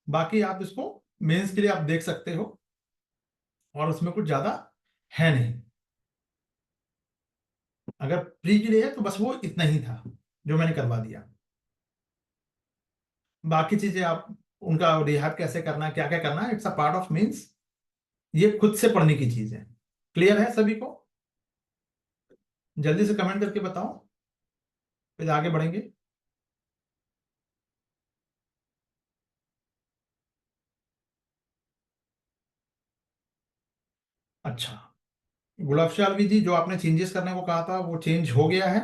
[SPEAKER 1] बाकी आप इसको मेंस के लिए आप देख सकते हो, और उसमें कुछ ज्यादा है नहीं। अगर प्री के लिए है तो बस वो इतना ही था जो मैंने करवा दिया। बाकी चीजें आप, उनका रिहाब कैसे करना है, क्या क्या करना है, it's a part of means, ये खुद से पढ़ने की चीज है। क्लियर है सभी को? जल्दी से कमेंट करके बताओ, फिर आगे बढ़ेंगे। अच्छा, गुलाबशाल जी, जो आपने चेंजेस करने को कहा था वो चेंज हो गया है।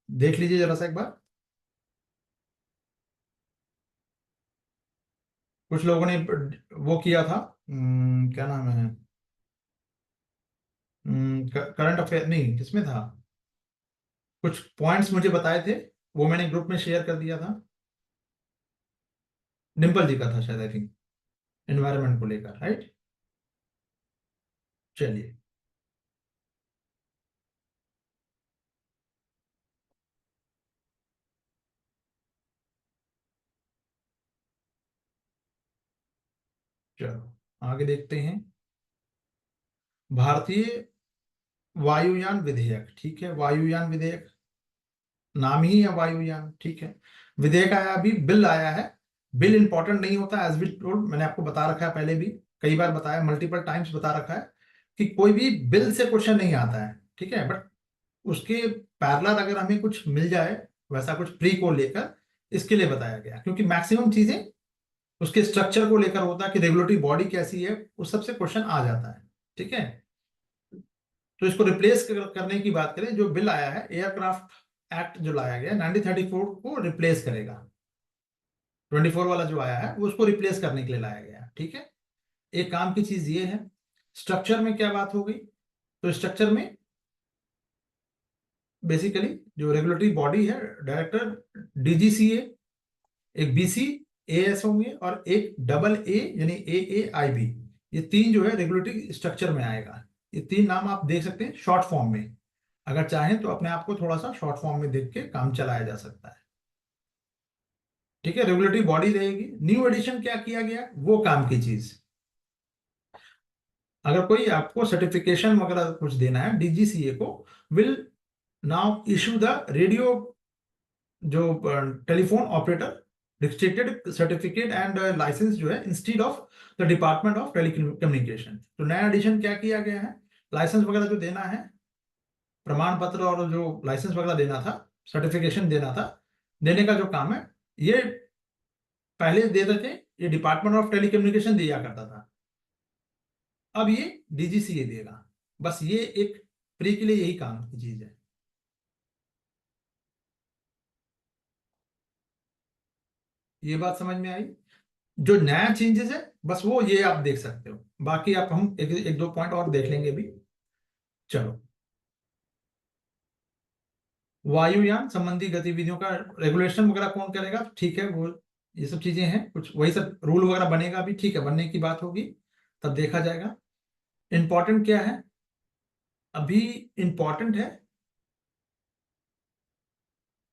[SPEAKER 1] देख लीजिए जरा सा एक बार। कुछ लोगों ने वो किया था, क्या नाम है, करंट अफेयर नहीं, किसमें था, कुछ पॉइंट्स मुझे बताए थे, वो मैंने ग्रुप में शेयर कर दिया था। डिम्पल जी का था शायद, आई थिंक, एनवायरनमेंट को लेकर, राइट। चलिए। चलो आगे देखते हैं। भारतीय वायुयान विधेयक, ठीक है, वायुयान विधेयक, नाम ही है वायुयान, ठीक है। विधेयक आया, अभी बिल आया है। बिल इंपॉर्टेंट नहीं होता, एज बी टोल्ड, मैंने आपको बता रखा है पहले भी, कई बार बताया, मल्टीपल टाइम्स बता रखा है कि कोई भी बिल से क्वेश्चन नहीं आता है। ठीक है। बट उसके पैरेलल अगर हमें कुछ मिल जाए, वैसा कुछ प्री को लेकर, इसके लिए बताया गया, क्योंकि मैक्सिमम चीजें उसके स्ट्रक्चर को लेकर होता है कि रेगुलेटरी बॉडी कैसी है, उस सबसे क्वेश्चन आ जाता है। ठीक है। तो इसको रिप्लेस करने की बात करें, जो बिल आया है, एयरक्राफ्ट एक्ट जो लाया गया 1934 को रिप्लेस करेगा। 24 वाला जो आया है वो उसको रिप्लेस करने के लिए लाया गया है। ठीक है। एक काम की चीज ये है, स्ट्रक्चर में क्या बात हो गई, तो स्ट्रक्चर में बेसिकली जो रेगुलेटरी बॉडी है, डायरेक्टर, DGCA, एक BCAS होंगे, और एक AA यानी AAIB। ये तीन जो है रेगुलेटरी स्ट्रक्चर में आएगा। ये तीन नाम आप देख सकते हैं शॉर्ट फॉर्म में। अगर चाहें तो अपने आप को थोड़ा सा शॉर्ट फॉर्म में देख के काम चलाया जा सकता है। ठीक है, रेगुलेटरी बॉडी रहेगी। न्यू एडिशन क्या किया गया, वो काम की चीज, अगर कोई आपको सर्टिफिकेशन वगैरह कुछ देना है, डीजीसीए को will now issue the radio, जो telephone operator restricted certificate and licence जो है, instead of the department of telecommunication. तो नया एडिशन क्या किया गया है, लाइसेंस वगैरह जो देना है, प्रमाण पत्र और जो लाइसेंस वगैरह देना था, सर्टिफिकेशन देना था, देने का जो काम है, ये पहले देते थे, ये डिपार्टमेंट ऑफ टेलीकम्युनिकेशन दिया करता था, अब ये डीजीसीए देगा। बस ये एक प्री के लिए यही काम की चीज है। ये बात समझ में आई? जो नया चेंजेस है बस वो ये आप देख सकते हो, बाकी आप हम एक दो पॉइंट और देख लेंगे भी। चलो, वायुयान संबंधी गतिविधियों का रेगुलेशन वगैरह कौन करेगा, ठीक है, वो ये सब चीजें हैं, कुछ वही सब रूल वगैरह बनेगा भी, ठीक है, बनने की बात होगी, तब देखा जाएगा। इंपॉर्टेंट क्या है अभी, इंपॉर्टेंट है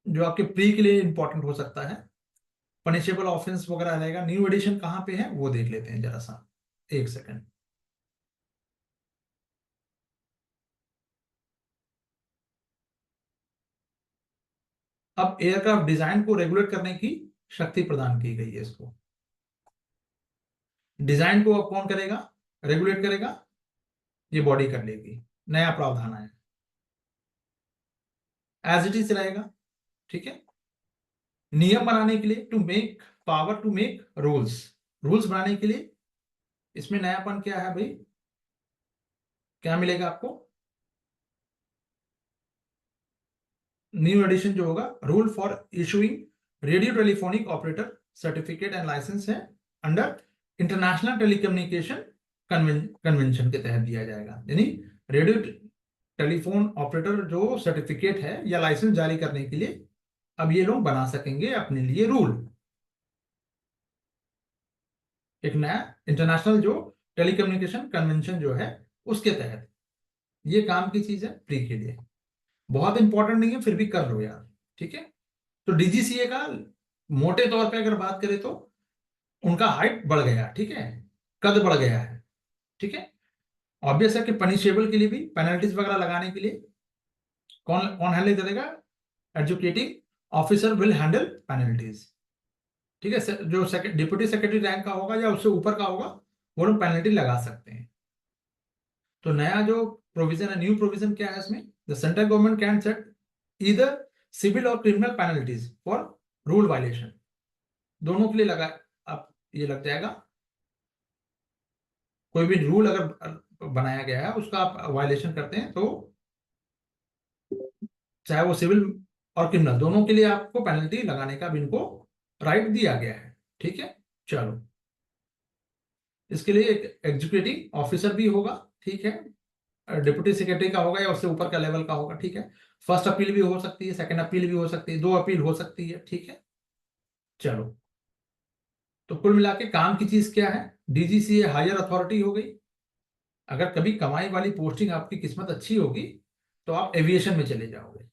[SPEAKER 1] जो आपके प्री के लिए इंपॉर्टेंट हो सकता है, पनिशेबल ऑफेंस वगैरह रहेगा। न्यू एडिशन कहाँ पे है वो देख लेते हैं जरा सा, एक सेकंड। अब एयरक्राफ्ट डिजाइन को रेगुलेट करने की शक्ति प्रदान की गई है इसको। डिजाइन को अब कौन करेगा, रेगुलेट करेगा, ये बॉडी कर लेगी, नया प्रावधान है, एज इट इज रहेगा, ठीक है। नियम बनाने के लिए, to make, power to make rules, rules बनाने के लिए इसमें नयापन क्या है भाई, क्या मिलेगा आपको, न्यू एडिशन जो होगा, rule for issuing radio telephonic operator certificate and licence है अंडर इंटरनेशनल टेलीकम्युनिकेशन कन्वेंशन के तहत दिया जाएगा। यानी रेडियो टेलीफोन ऑपरेटर जो सर्टिफिकेट है या लाइसेंस जारी करने के लिए अब ये लोग बना सकेंगे अपने लिए रूल, एक नया इंटरनेशनल जो टेलीकम्युनिकेशन कन्वेंशन जो है उसके तहत। ये काम की चीज है प्री के लिए, बहुत इंपॉर्टेंट नहीं है फिर भी कर लो यार, ठीक है। तो डीजीसीए का मोटे तौर पे अगर बात करें तो उनका हाइट बढ़ गया, ठीक है, कद बढ़ गया है, ठीक है। ऑब्वियस है कि पनिशेबल के लिए भी पेनल्टीज वगैरह लगाने के लिए कौन कौन हैंडल करेगा, educating officer will handle penalties, ठीक है। जो डिप्यूटी सेक्रेटरी रैंक का होगा या उससे ऊपर का होगा वो लोग पेनल्टी लगा सकते हैं। तो नया जो प्रोविजन है, न्यू प्रोविजन क्या है इसमें, the central government can set either civil और criminal penalties for rule violation, दोनों के लिए लगा, अब ये लग जाएगा, कोई भी रूल अगर बनाया गया है उसका आप वायलेशन करते हैं तो चाहे वो सिविल और क्रिमिनल दोनों के लिए आपको पेनल्टी लगाने का भी इनको राइट दिया गया है, ठीक है। चलो, इसके लिए एक एग्जीक्यूटिव ऑफिसर भी होगा, ठीक है, डिप्यूटी सेक्रेटरी का होगा या उससे ऊपर का लेवल का होगा, ठीक है। फर्स्ट अपील भी हो सकती है, सेकंड अपील भी हो सकती है, दो अपील हो सकती है, ठीक है। चलो, तो कुल मिला के काम की चीज क्या है, डीजीसीए हायर अथॉरिटी हो गई। अगर कभी कमाई वाली पोस्टिंग आपकी किस्मत अच्छी होगी तो आप एविएशन में चले जाओगे,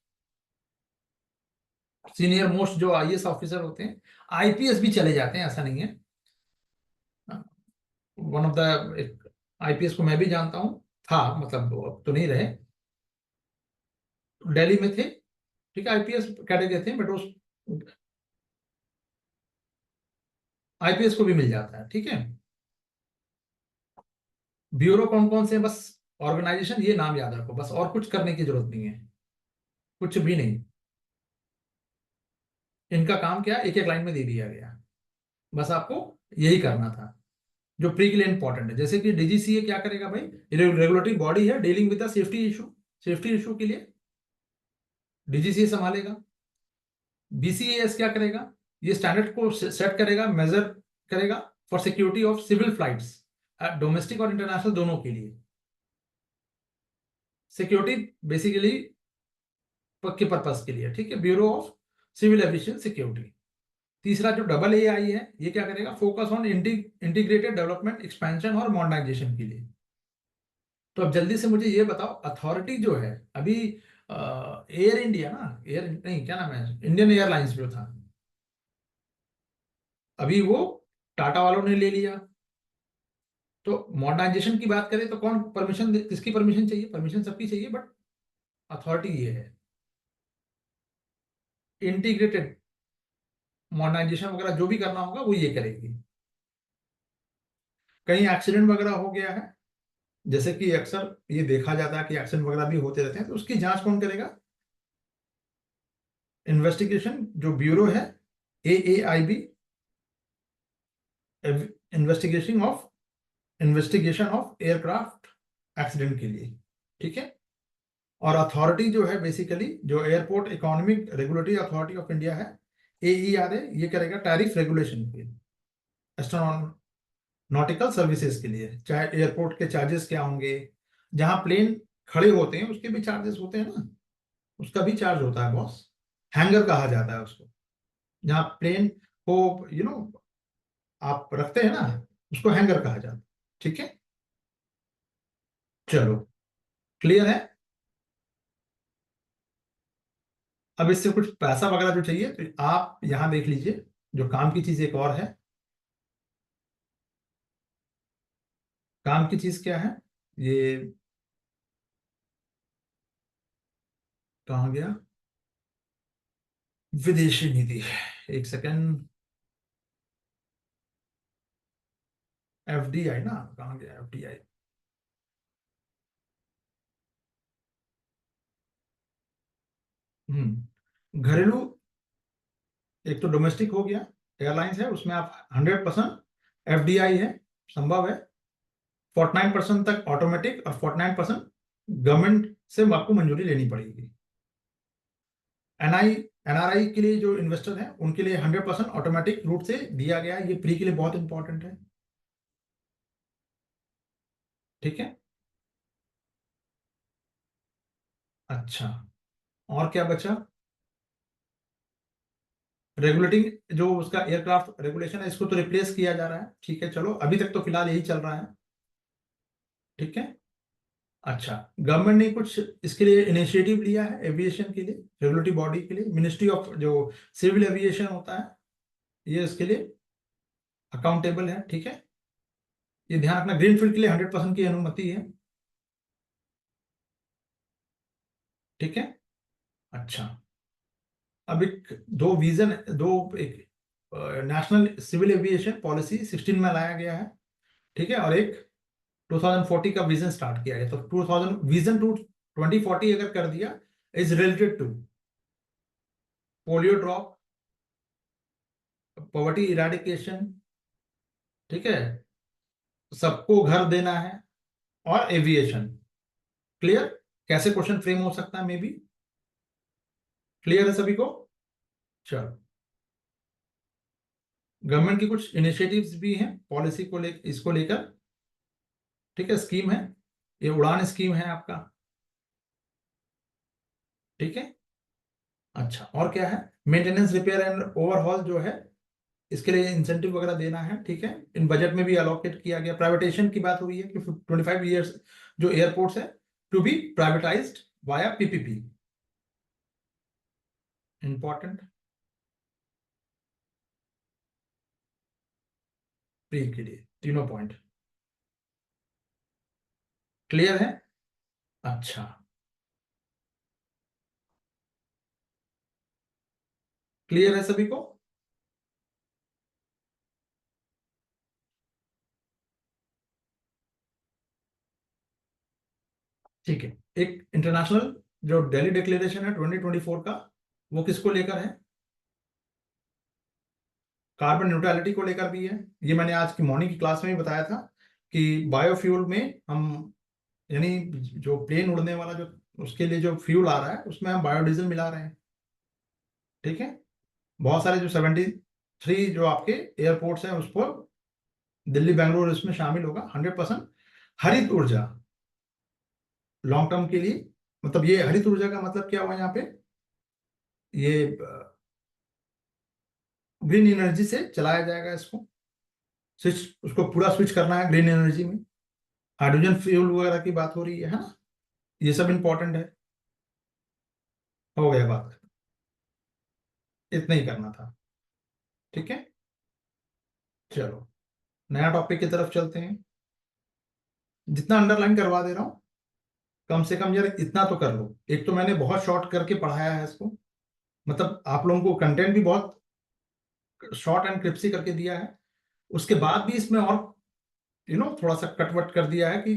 [SPEAKER 1] सीनियर मोस्ट जो आईएएस ऑफिसर होते हैं, आईपीएस भी चले जाते हैं, ऐसा नहीं है। वन ऑफ द आईपीएस को मैं भी जानता हूँ, था मतलब वो अब तो नहीं रहे, दिल्ली में थे, ठीक है, आईपीएस कैटेगरी थे, बट उस आईपीएस को भी मिल जाता है, ठीक है। ब्यूरो कौन कौन से हैं, बस ऑर्गेनाइजेशन ये नाम याद रखो बस, और कुछ करने की जरूरत नहीं है, कुछ भी नहीं। इनका काम क्या एक एक लाइन में दे दिया गया, बस आपको यही करना था जो प्री के लिए इंपॉर्टेंट है। जैसे कि डीजीसीए क्या करेगा भाई, रेगुलेटरी बॉडी है dealing with the safety issue, safety issue के लिए डीजीसीए संभालेगा। बीसीएएस क्या करेगा, ये स्टैंडर्ड को सेट करेगा, मेजर करेगा for security of civil flights, domestic और इंटरनेशनल दोनों के लिए, सिक्योरिटी बेसिकली के पर्पज के लिए, ठीक है, bureau of civil aviation security. तीसरा जो डबल ए आई है ये क्या करेगा, focus on integrated development expansion और मॉडर्नाइजेशन के लिए। तो अब जल्दी से मुझे ये बताओ, अथॉरिटी जो है अभी एयर इंडिया ना, एयर नहीं क्या नाम है, इंडियन एयरलाइंस जो था, अभी वो टाटा वालों ने ले लिया, तो मॉडर्नाइजेशन की बात करें तो कौन परमिशन, किसकी परमिशन चाहिए? परमिशन सबकी चाहिए, बट अथॉरिटी ये है। इंटीग्रेटेड मॉडर्नाइजेशन वगैरह जो भी करना होगा वो ये करेगी। कहीं एक्सीडेंट वगैरह हो गया है, जैसे कि अक्सर ये देखा जाता है कि एक्सीडेंट वगैरह भी होते रहते हैं, तो उसकी जांच कौन करेगा? इन्वेस्टिगेशन जो ब्यूरो है, AAIB, investigation of aircraft accident के लिए, ठीक है। और अथॉरिटी जो है बेसिकली, जो airport economic regulatory authority of India है, AERA, ये करेगा टैरिफ रेगुलेशन के लिए, नॉटिकल सर्विसेज के लिए। चाहे एयरपोर्ट के चार्जेस क्या होंगे, जहां प्लेन खड़े होते हैं उसके भी चार्जेस होते हैं ना, उसका भी चार्ज होता है बॉस। हैंगर कहा जाता है उसको, जहां प्लेन को आप रखते हैं ना, उसको हैंगर कहा जाता है, ठीक है। चलो, क्लियर है। अब इससे कुछ पैसा वगैरह जो चाहिए तो आप यहां देख लीजिए, जो काम की चीज एक और है। काम की चीज क्या है? ये कहाँ गया? विदेशी नीति। एक सेकेंड। FDI ना, कहाँ गया FDI? घरेलू, एक तो डोमेस्टिक हो गया, एयरलाइंस है, उसमें आप 100% FDI है, संभव है। 49% तक ऑटोमेटिक, और 49% गवर्नमेंट से आपको मंजूरी लेनी पड़ेगी। NRI के लिए जो इन्वेस्टर हैं उनके लिए 100% ऑटोमेटिक रूट से दिया गया है, ये प्री के लिए बहुत इंपॉर्टेंट है, ठीक है। अच्छा, और क्या बचा? रेगुलेटिंग जो उसका एयरक्राफ्ट रेगुलेशन है, इसको तो रिप्लेस किया जा रहा है, ठीक है, चलो अभी तक तो फिलहाल यही चल रहा है, ठीक है। अच्छा, गवर्नमेंट ने कुछ इसके लिए इनिशिएटिव लिया है एविएशन के लिए, रेगुलेटरी बॉडी के लिए, मिनिस्ट्री ऑफ जो सिविल एविएशन होता है, ये इसके लिए अकाउंटेबल है, ठीक है। ये ध्यान रखना, ग्रीनफील्ड के लिए 100% की अनुमति है, ठीक है। अच्छा, अब एक दो विजन, दो एक नेशनल सिविल एविएशन पॉलिसी 16 में लाया गया है, ठीक है, और एक 2040 का विजन स्टार्ट किया गया। तो 2000 विजन टू 2040 अगर कर दिया, is related to polio drop, poverty eradication, ठीक है, सबको घर देना है, और एविएशन। क्लियर? कैसे क्वेश्चन फ्रेम हो सकता है, मे बी क्लियर है सभी को? चलो, गवर्नमेंट की कुछ इनिशिएटिव्स भी हैं पॉलिसी को ले, इसको लेकर, ठीक है, स्कीम है, ये उड़ान स्कीम है आपका, ठीक है। अच्छा, और क्या है? मेंटेनेंस, रिपेयर एंड ओवरहॉल जो है, इसके लिए इंसेंटिव वगैरह देना है, ठीक है। इन बजट में भी अलोकेट किया गया। प्राइवेटाइजेशन की बात हुई है कि 25 ईयर्स जो एयरपोर्ट्स है to be privatised via PPP, important, pre के लिए तीनों पॉइंट क्लियर है। अच्छा, क्लियर है सभी को? ठीक है। एक इंटरनेशनल जो दिल्ली डिक्लेरेशन है 2024 का, वो किसको लेकर है? कार्बन न्यूट्रलिटी को लेकर भी है। ये मैंने आज की मॉर्निंग की क्लास में भी बताया था कि बायोफ्यूल में हम, यानी जो प्लेन उड़ने वाला जो उसके लिए जो फ्यूल आ रहा है उसमें हम बायोडीजल मिला रहे हैं, ठीक है। बहुत सारे जो 73 जो आपके एयरपोर्ट्स हैं उस पर दिल्ली बेंगलुरु इसमें शामिल होगा। 100% हरित ऊर्जा लॉन्ग टर्म के लिए। मतलब ये हरित ऊर्जा का मतलब क्या हुआ यहाँ पे? ये ग्रीन एनर्जी से चलाया जाएगा इसको, स्विच, उसको पूरा स्विच करना है ग्रीन एनर्जी में। हाइड्रोजन फ्यूल वगैरह की बात हो रही है ना, ये सब इंपॉर्टेंट है। हो गया बात, इतना ही करना था, ठीक है। चलो, नया टॉपिक की तरफ चलते हैं। जितना अंडरलाइन करवा दे रहा हूँ, कम से कम यार इतना तो कर लो। एक तो मैंने बहुत शॉर्ट करके पढ़ाया है इसको, मतलब आप लोगों को कंटेंट भी बहुत शॉर्ट एंड क्रिप्सी करके दिया है, उसके बाद भी इसमें और थोड़ा सा कटवट कर दिया है कि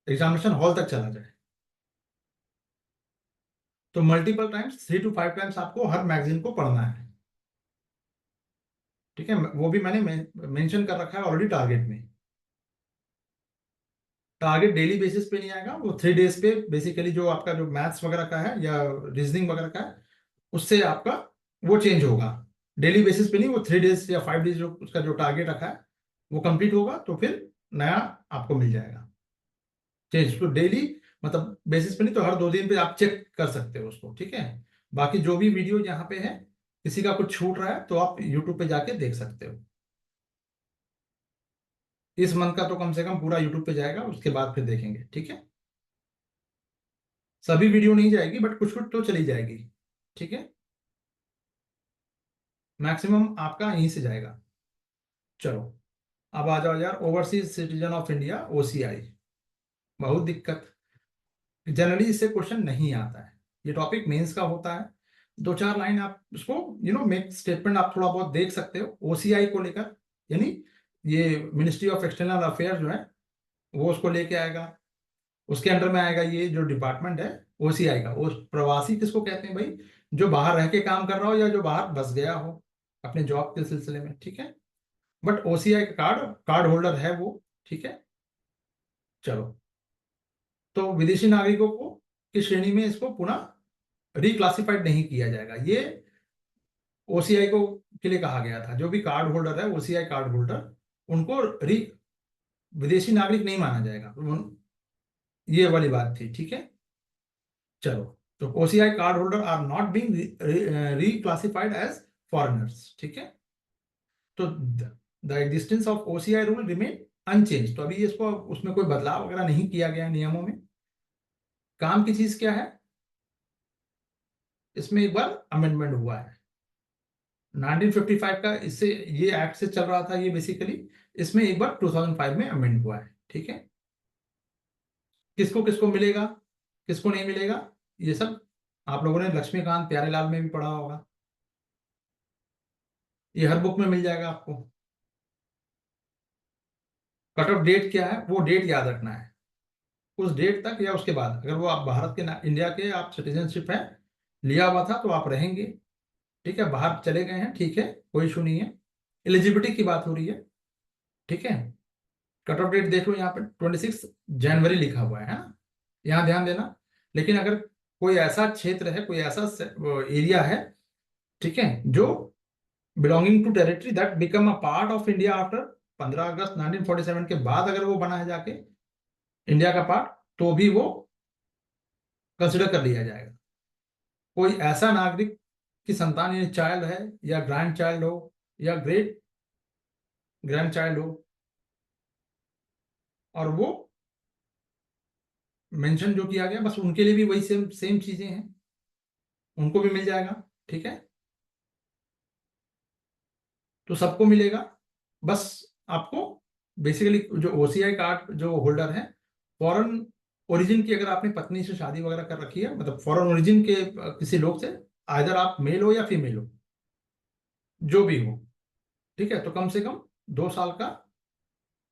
[SPEAKER 1] एग्जामिनेशन हॉल तक चला जाए। तो मल्टीपल टाइम्स, 3 to 5 टाइम्स आपको हर मैगजीन को पढ़ना है। ठीक है, वो भी मैंने मेंशन कर रखा है ऑलरेडी टारगेट में। टारगेट डेली बेसिस पे नहीं आएगा, वो 3 डेज पे बेसिकली जो आपका जो मैथ्स वगैरह का है या रीजनिंग वगैरह का है, उससे आपका वो चेंज होगा। डेली बेसिस पे नहीं, वो 3 डेज या 5 डेज जो उसका जो टारगेट रखा है वो कंप्लीट होगा तो फिर नया आपको मिल जाएगा चेंज। तो डेली मतलब बेसिस पे नहीं तो हर 2 दिन पे आप चेक कर सकते हो उसको। ठीक है, बाकी जो भी वीडियो यहाँ पे है, किसी का कुछ छूट रहा है तो आप यूट्यूब पे जाके देख सकते हो। इस मंथ का तो कम से कम पूरा यूट्यूब पे जाएगा, उसके बाद फिर देखेंगे। ठीक है, सभी वीडियो नहीं जाएगी बट कुछ कुछ तो चली जाएगी। ठीक है, मैक्सिमम आपका यहीं से जाएगा। चलो, अब आ जाओ यार, overseas citizen of India, OCI. बहुत दिक्कत, जनरली इससे क्वेश्चन नहीं आता है, ये टॉपिक मेंस का होता है। 2 4 लाइन आप उसको मेक स्टेटमेंट आप थोड़ा बहुत देख सकते हो ओसीआई को लेकर, यानी ये मिनिस्ट्री ऑफ एक्सटर्नल अफेयर जो है वो उसको लेके आएगा। उसके अंडर में आएगा ये जो डिपार्टमेंट है ओसीआई का। वो प्रवासी किसको कहते हैं भाई, जो बाहर रह के काम कर रहा हो या जो बाहर बस गया हो अपने जॉब के सिलसिले में। ठीक है, बट ओसीआई का कार्ड कार्ड होल्डर है वो। ठीक है, चलो, तो विदेशी नागरिकों को की श्रेणी में इसको पुनः रिक्लासिफाइड नहीं किया जाएगा। ये ओसीआई को के लिए कहा गया था, जो भी कार्ड होल्डर है ओसीआई कार्ड होल्डर, उनको विदेशी नागरिक नहीं माना जाएगा। ये वाली बात थी। ठीक है, चलो, तो OCI card holder are not being reclassified as foreigners. ठीक है, तो the existence of OCI rule remain unchange. तो अभी इसको उसमें कोई बदलाव वगैरह नहीं किया गया नियमों में। काम की चीज क्या है, इसमें एक बार अमेंडमेंट हुआ है 1955 का, इससे ये एक्ट से चल रहा था ये बेसिकली। इसमें एक बार 2005 में अमेंड हुआ है। ठीक है, किसको किसको मिलेगा, किसको नहीं मिलेगा, ये सब आप लोगों ने लक्ष्मीकांत प्यारेलाल में भी पढ़ा होगा। ये हर बुक में मिल जाएगा आपको। कट ऑफ डेट क्या है, वो डेट याद रखना है। उस डेट तक या उसके बाद अगर वो आप भारत के इंडिया के आप सिटीजनशिप है लिया हुआ था तो आप रहेंगे। ठीक है, बाहर चले गए हैं, ठीक है, कोई इशू नहीं है। एलिजिबिलिटी की बात हो रही है। ठीक है, कट ऑफ डेट देख लो, यहाँ पे 26 जनवरी लिखा हुआ है ना, यहाँ ध्यान देना। लेकिन अगर कोई ऐसा क्षेत्र है, कोई ऐसा एरिया है, ठीक है, जो belonging to territory that become a part of India after 15 August 1947 के बाद अगर वो बना है जाके इंडिया का पार्ट, तो भी वो कंसिडर कर लिया जाएगा। कोई ऐसा नागरिक की संतान यानी चाइल्ड है, या ग्रैंड चाइल्ड हो, या ग्रेट ग्रैंड चाइल्ड हो, और वो मेंशन जो किया गया बस उनके लिए भी वही सेम सेम चीजें हैं, उनको भी मिल जाएगा। ठीक है, तो सबको मिलेगा। बस आपको बेसिकली जो ओसीआई कार्ड जो होल्डर है, फॉरेन ओरिजिन की अगर आपने पत्नी से शादी वगैरह कर रखी है, मतलब फॉरेन ओरिजिन के किसी लोग से, आइदर आप मेल हो या फीमेल हो, जो भी हो, ठीक है, तो कम से कम 2 साल का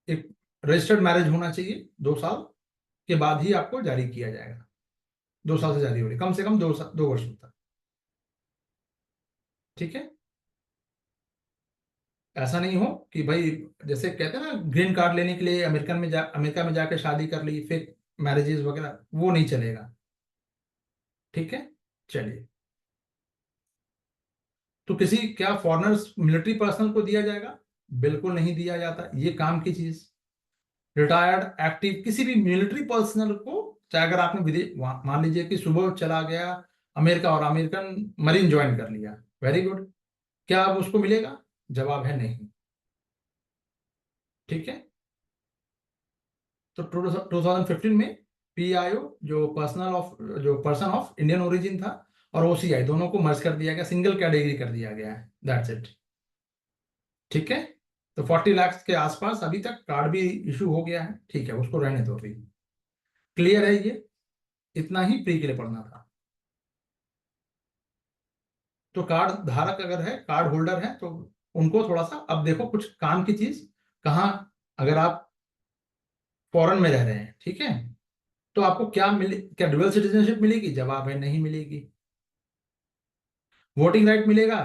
[SPEAKER 1] एक रजिस्टर्ड मैरिज होना चाहिए। 2 साल के बाद ही आपको जारी किया जाएगा। 2 साल से जारी हो रही, कम से कम 2 वर्षों तक। ठीक है, ऐसा नहीं हो कि भाई जैसे कहते हैं ना ग्रीन कार्ड लेने के लिए अमेरिका में जाकर शादी कर ली, फिर मैरिजेस वगैरह, वो नहीं चलेगा। ठीक है, चलिए, तो किसी क्या फॉरेनर्स मिलिट्री पर्सनल को दिया जाएगा, बिल्कुल नहीं दिया जाता, ये काम की चीज। रिटायर्ड एक्टिव किसी भी मिलिट्री पर्सनल को, चाहे अगर आपने विदेश मान लीजिए कि सुबह चला गया अमेरिका और अमेरिकन मरीन ज्वाइन कर लिया, वेरी गुड, क्या अब उसको मिलेगा, जवाब है नहीं। ठीक है, तो 2015 में पीआईओ जो पर्सन ऑफ इंडियन ओरिजिन था, और ओसीआई दोनों को मर्ज कर दिया गया, सिंगल कैटेगरी कर दिया गया है, दैट्स इट। ठीक है, तो 40 लाख के आसपास अभी तक कार्ड भी इशू हो गया है, ठीक है, उसको रहने दो अभी। क्लियर है ये? इतना ही प्री के लिए पढ़ना था। तो कार्ड धारक अगर है, कार्ड होल्डर है, तो उनको थोड़ा सा अब देखो कुछ काम की चीज। कहाँ? अगर आप फॉरेन में रह रहे हैं, ठीक है, तो आपको क्या मिले, क्या डुअल सिटीजनशिप मिलेगी? जवाब है नहीं मिलेगी। वोटिंग राइट मिलेगा?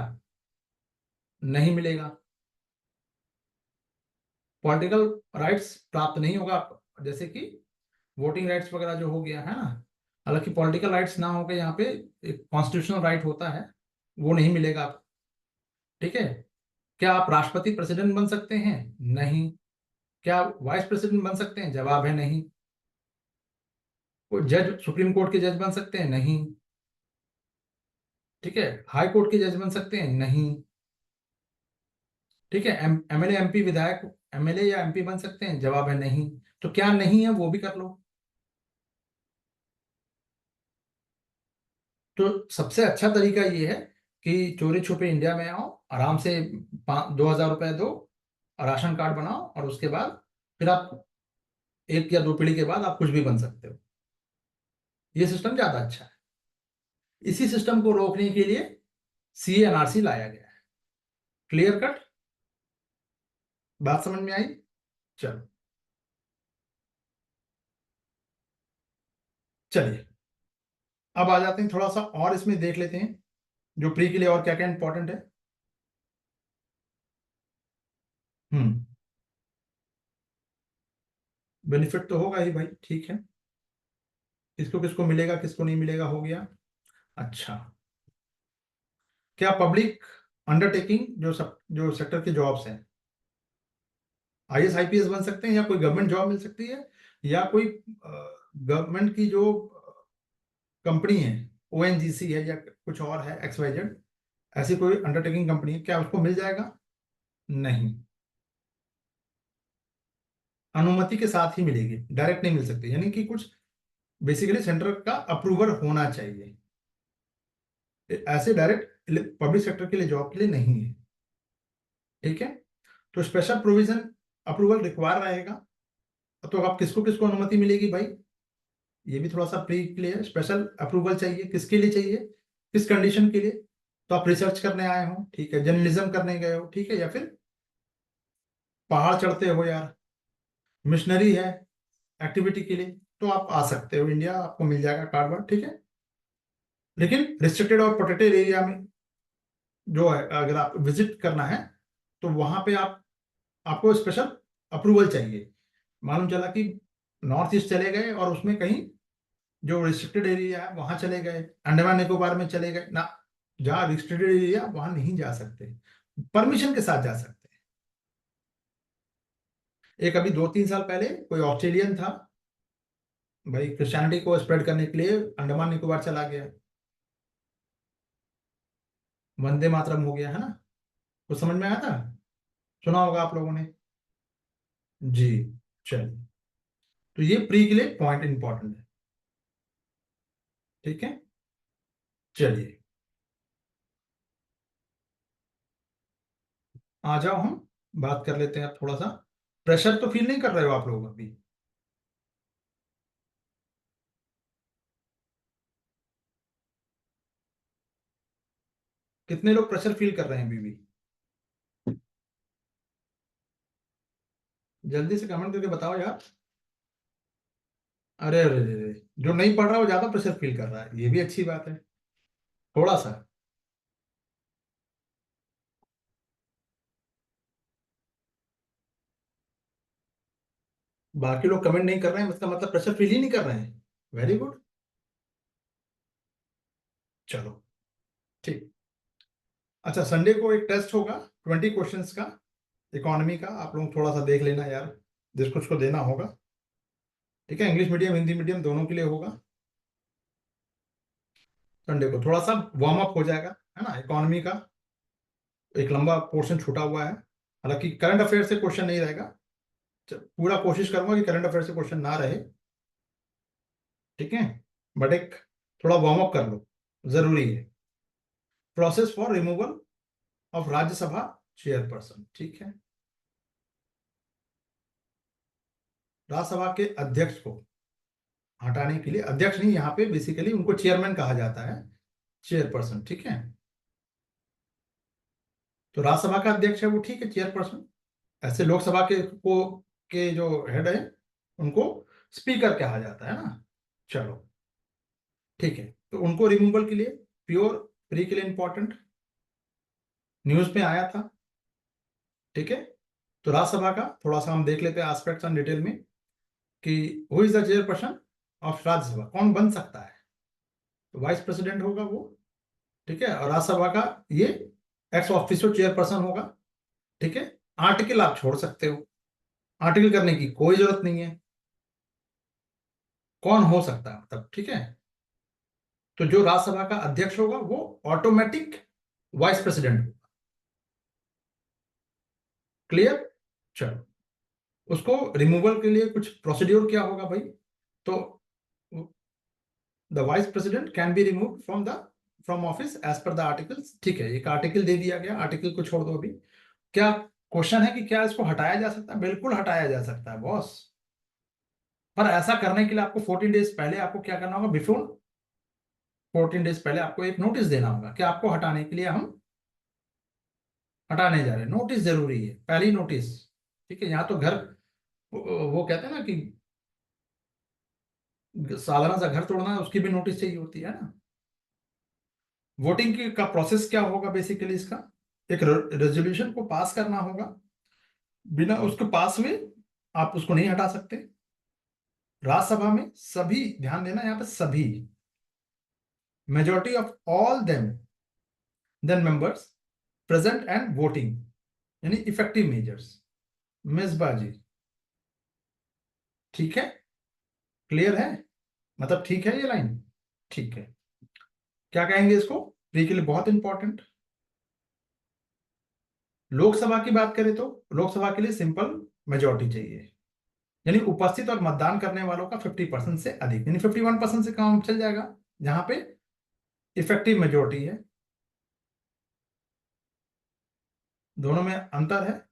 [SPEAKER 1] नहीं मिलेगा। पॉलिटिकल राइट्स प्राप्त नहीं होगा, जैसे कि वोटिंग राइट्स वगैरह जो हो गया है ना। हालांकि पॉलिटिकल राइट्स ना होकर यहाँ पे एक कॉन्स्टिट्यूशनल राइट होता है, वो नहीं मिलेगा आपको। ठीक है। क्या आप राष्ट्रपति प्रेसिडेंट बन सकते हैं? नहीं। क्या वाइस प्रेसिडेंट बन सकते हैं? जवाब है नहीं। कोई जज, सुप्रीम कोर्ट के जज बन सकते हैं? नहीं। ठीक है। हाई कोर्ट के जज बन सकते हैं? नहीं। ठीक है। एमएलए एमपी विधायक, एमएलए या एमपी बन सकते हैं? जवाब है नहीं। तो क्या नहीं है वो भी कर लो। तो सबसे अच्छा तरीका ये है कि चोरी छुपे इंडिया में आओ, आराम से 2,000 रुपए दो, और राशन कार्ड बनाओ, और उसके बाद फिर आप 1 या 2 पीढ़ी के बाद आप कुछ भी बन सकते हो। ये सिस्टम ज्यादा अच्छा है। इसी सिस्टम को रोकने के लिए सीएनआरसी लाया गया है। Clear cut? बात समझ में आई? चलो, चलिए अब आ जाते हैं, थोड़ा सा और इसमें देख लेते हैं जो प्री के लिए और क्या क्या इंपॉर्टेंट है। हम्म। बेनिफिट तो होगा ही भाई, ठीक है। किसको किसको मिलेगा, किसको नहीं मिलेगा, हो गया। अच्छा, क्या पब्लिक अंडरटेकिंग जो सेक्टर के जॉब्स हैं, आईएएस आईपीएस बन सकते हैं, या कोई गवर्नमेंट जॉब मिल सकती है, या कोई गवर्नमेंट की जो कंपनी है, ओएनजीसी है या कुछ और है, XYZ, ऐसी कोई अंडरटेकिंग कंपनी है, क्या उसको मिल जाएगा? नहीं। अनुमति के साथ ही मिलेगी, डायरेक्ट नहीं मिल सकती, यानी कि कुछ बेसिकली सेंटर का अप्रूवल होना चाहिए। ऐसे डायरेक्ट पब्लिक सेक्टर के लिए, जॉब के लिए नहीं है। ठीक है। तो स्पेशल प्रोविजन अप्रूवल रिक्वायर रहेगा। तो अब किसको किसको अनुमति मिलेगी भाई? ये भी थोड़ा सा प्री क्लियर। स्पेशल अप्रूवल चाहिए, किसके लिए चाहिए, किस कंडीशन के लिए? तो आप रिसर्च करने आए हो, ठीक है, जर्नलिज्म करने गए हो, ठीक है, या फिर पहाड़ चढ़ते हो यार, मिशनरी है एक्टिविटी के लिए, तो आप आ सकते हो इंडिया, आपको मिल जाएगा कार्ड वर्ड, ठीक है। लेकिन रिस्ट्रिक्टेड और प्रोटेक्टेड एरिया में जो है, अगर आप विजिट करना है, तो वहां पे आपको स्पेशल अप्रूवल चाहिए। मालूम चला कि नॉर्थ ईस्ट चले गए और उसमें कहीं जो रिस्ट्रिक्टेड एरिया है वहां चले गए, अंडमान निकोबार में चले गए ना, जहाँ रिस्ट्रिक्टेड एरिया वहां नहीं जा सकते, परमिशन के साथ जा सकते हैं। एक अभी 2-3 साल पहले कोई ऑस्ट्रेलियन था भाई, क्रिश्चियनिटी को स्प्रेड करने के लिए अंडमान निकोबार चला गया, वंदे मातरम हो गया, है ना? कुछ समझ में आया था? सुना होगा आप लोगों ने। जी। चलिए, तो ये प्री के लिए पॉइंट इंपॉर्टेंट है। ठीक है। चलिए, आ जाओ, हम बात कर लेते हैं अब थोड़ा सा। प्रेशर तो फील नहीं कर रहे हो आप लोग अभी? कितने लोग प्रेशर फील कर रहे हैं अभी भी? जल्दी से कमेंट करके बताओ यार। अरे अरे अरे अरे, जो नहीं पढ़ रहा वो ज्यादा प्रेशर फील कर रहा है, ये भी अच्छी बात है, थोड़ा सा। बाकी लोग कमेंट नहीं कर रहे हैं, इसका मतलब प्रेशर फील ही नहीं कर रहे हैं। Very good. चलो, ठीक। अच्छा, संडे को एक टेस्ट होगा, 20 क्वेश्चंस का, इकोनॉमी का। आप लोग थोड़ा सा देख लेना यार, जिस कुछ को देना होगा। ठीक है, इंग्लिश मीडियम हिंदी मीडियम दोनों के लिए होगा। संडे को थोड़ा सा वार्म अप हो जाएगा, है ना, इकोनॉमी का एक लंबा पोर्शन छूटा हुआ है। हालांकि करंट अफेयर से क्वेश्चन नहीं रहेगा, पूरा कोशिश करूंगा कि करंट अफेयर से क्वेश्चन ना रहे। ठीक है। बट एक थोड़ा वार्म अप कर लो, जरूरी है। Process for removal of Rajya Sabha chairperson, ठीक है। राज्यसभा के अध्यक्ष को हटाने के लिए, अध्यक्ष नहीं, यहाँ पे बेसिकली उनको चेयरमैन कहा जाता है, चेयरपर्सन, ठीक है। तो राज्यसभा का अध्यक्ष है वो, ठीक है, चेयरपर्सन। ऐसे लोकसभा के जो हेड है उनको स्पीकर कहा जाता है ना। चलो ठीक है, तो उनको रिमूवल के लिए, प्योर फ्री के लिए इंपॉर्टेंट, न्यूज में आया था, ठीक है। तो राज्यसभा का थोड़ा सा हम देख लेते हैं एस्पेक्ट्स एंड डिटेल में, कि who is the chairperson of Rajya Sabha, कौन बन सकता है। तो वाइस प्रेसिडेंट होगा वो, ठीक है। और राज्यसभा का ये एक्स ऑफिशियो चेयरपर्सन होगा, ठीक है। आर्टिकल आप छोड़ सकते हो, आर्टिकल करने की कोई जरूरत नहीं है, कौन हो सकता है मतलब, ठीक है। तो जो राज्यसभा का अध्यक्ष होगा वो ऑटोमेटिक वाइस प्रेसिडेंट होगा। क्लियर। चलो, उसको रिमूवल के लिए कुछ प्रोसीड्योर क्या होगा भाई। तो the vice president can be remove from office as per the articles, ठीक है। एक आर्टिकल दे दिया गया, आर्टिकल को छोड़ दो अभी। क्या क्वेश्चन है कि क्या इसको हटाया जा सकता है? बिल्कुल हटाया जा सकता है बॉस। पर ऐसा करने के लिए आपको 14 डेज पहले आपको क्या करना होगा, बिफोर 14 डेज पहले आपको एक नोटिस देना होगा कि आपको हटाने के लिए हम हटाने जा रहे हैं। नोटिस जरूरी है, पहली नोटिस, ठीक है। यहाँ तो घर, वो कहते हैं ना कि साधारण सा घर तोड़ना है उसकी भी नोटिस चाहिए होती है ना। वोटिंग की का प्रोसेस क्या होगा बेसिकली इसका, एक रेजोल्यूशन को पास करना होगा, बिना उसके पास हुए आप उसको नहीं हटा सकते। राज्यसभा में सभी, ध्यान देना यहाँ पे, सभी, majority of all then members present and voting, यानी इफेक्टिव मेजर्स। मिसबा जी, ठीक है, क्लियर है, मतलब ठीक है ये लाइन, ठीक है। क्या कहेंगे इसको, प्री के लिए बहुत इंपॉर्टेंट। लोकसभा की बात करें तो लोकसभा के लिए सिंपल मेजोरिटी चाहिए, यानी उपस्थित और मतदान करने वालों का 50% से अधिक, यानी 51% से काम चल जाएगा, जहां पे इफेक्टिव मेजोरिटी है। दोनों में अंतर है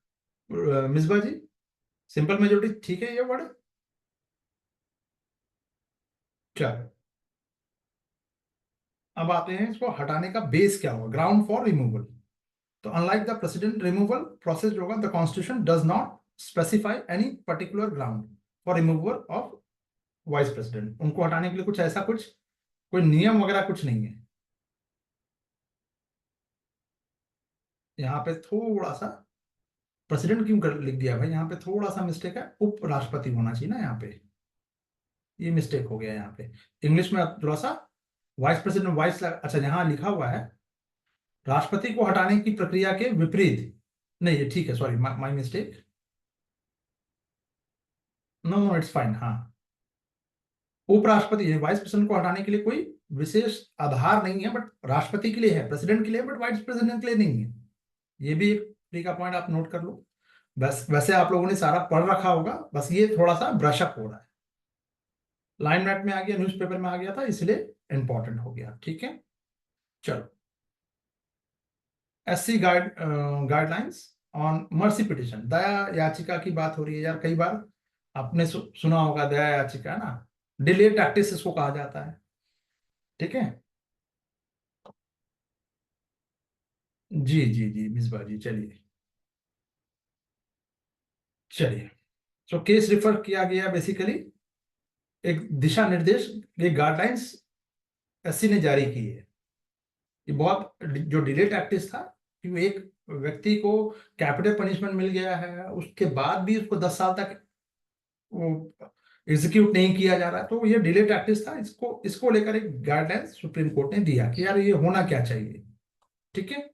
[SPEAKER 1] मिसबा जी, सिंपल मेजोरिटी ठीक है ये वर्ड। चलो, अब आते हैं इसको हटाने का बेस क्या होगा, ग्राउंड फॉर रिमूवल। तो unlike the president removal process जो होगा, the constitution does not specify any particular ground for removal of vice president. उनको हटाने के लिए कुछ ऐसा, कुछ कोई नियम वगैरह कुछ नहीं है। यहाँ पे थोड़ा सा प्रेसिडेंट क्यों कर लिख दिया भाई, यहाँ पे थोड़ा सा मिस्टेक है, उपराष्ट्रपति होना चाहिए ना यहाँ पे, ये मिस्टेक हो गया यहाँ पे। इंग्लिश में थोड़ा सा वाइस प्रेसिडेंट, वाइस, अच्छा यहाँ लिखा हुआ है राष्ट्रपति को हटाने की प्रक्रिया के विपरीत, नहीं ये ठीक है, sorry my mistake, no no it's fine, हाँ। उपराष्ट्रपति, वाइस प्रेसिडेंट को हटाने के लिए कोई विशेष आधार नहीं है, बट राष्ट्रपति के लिए है, प्रेसिडेंट के लिए, बट वाइस प्रेसिडेंट के लिए नहीं है। ये भी एक फ्री का पॉइंट आप नोट कर लो। बस वैसे आप लोगों ने सारा पढ़ रखा होगा, बस ये थोड़ा सा ब्रशअप हो रहा है। लाइमलाइट में आ गया, न्यूज़पेपर में आ गया था, इसलिए इंपॉर्टेंट हो गया, ठीक है। चलो, SC guidelines on mercy petition, दया याचिका की बात हो रही है यार। कई बार आपने सुना होगा दया याचिका ना, डिले टैक्टिस इसको कहा जाता है, ठीक है। जी जी जी मिसबा जी, चलिए चलिए। सो केस रिफर किया गया बेसिकली, एक दिशा निर्देश, ये गाइडलाइंस एससी ने जारी की है। ये बहुत जो डिले टैक्टिस था कि वो एक व्यक्ति को कैपिटल पनिशमेंट मिल गया है, उसके बाद भी उसको 10 साल तक वो एग्जीक्यूट नहीं किया जा रहा है, तो ये डिले टैक्टिस था। इसको इसको लेकर एक गाइडलाइंस सुप्रीम कोर्ट ने दिया कि यार ये होना क्या चाहिए, ठीक है।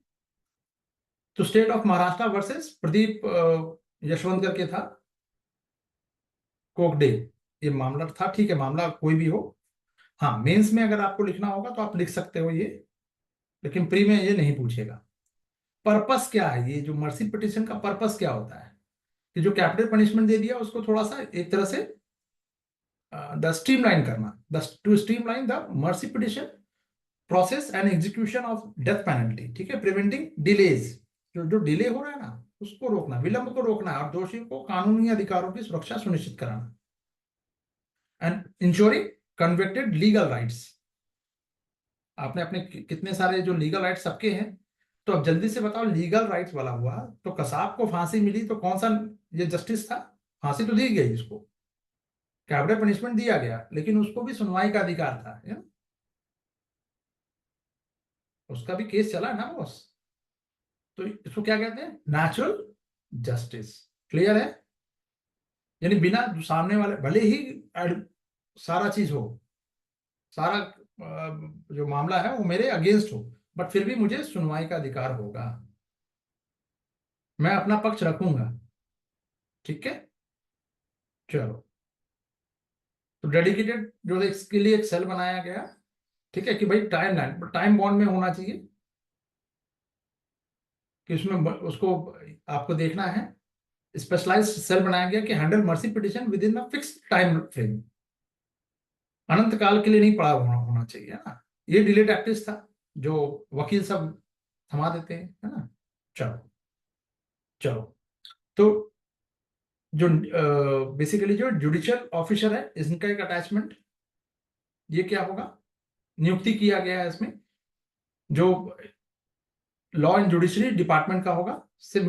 [SPEAKER 1] तो state of Maharashtra versus Pradeep Yashwant करके था, कोकडे, ये मामला था, ठीक है, मामला कोई भी हो। हाँ, मेंस में अगर आपको लिखना होगा तो आप लिख सकते हो ये, लेकिन प्री में ये नहीं पूछेगा। पर्पस क्या है, ये जो मर्सी पिटिशन का पर्पस क्या होता है, कि जो कैपिटल पनिशमेंट दे दिया उसको थोड़ा सा एक तरह से द स्ट्रीमलाइन करना, the two streamline the mercy petition process and execution of death penalty, ठीक है, प्रिवेंटिंग डिलेज, जो डिले हो रहा है ना उसको रोकना, विलंब को रोकना है, और दोषियों को कानूनी अधिकारों की सुरक्षा सुनिश्चित कराना। And ensuring convicted legal rights. आपने अपने कितने सारे जो लीगल राइट्स सबके हैं, तो अब जल्दी से बताओ, लीगल राइट्स वाला हुआ तो कसाब को फांसी मिली तो कौन सा ये जस्टिस था? फांसी तो दी गई उसको, कैपिटल पनिशमेंट दिया गया, लेकिन उसको भी सुनवाई का अधिकार था, है ना? उसका भी केस चला ना बॉस। तो इसको क्या कहते हैं? Natural justice. क्लियर है? यानी बिना सामने वाले, भले ही सारा चीज हो, सारा जो मामला है वो मेरे अगेंस्ट हो, बट फिर भी मुझे सुनवाई का अधिकार होगा, मैं अपना पक्ष रखूंगा। ठीक है, चलो। तो डेडिकेटेड जो इसके लिए एक सेल बनाया गया, ठीक है, कि भाई टाइम लाइन टाइम बॉन्ड में होना चाहिए, कि उसमें उसको आपको देखना है। स्पेशलाइज्ड सेल बनाया गया कि handle mercy petition within the fix time frame, अनंत काल के लिए नहीं पड़ा होना चाहिए, है ना? ये डिले टैक्टिस था जो वकील सब थमा देते हैं, है ना? चलो, चलो। तो जो बेसिकली जो जुडिशियल ऑफिसर है, इनका एक अटैचमेंट, ये क्या होगा? नियुक्ति किया गया है इसमें, जो लॉ एंड जुडिशरी डिपार्टमेंट का होगा, से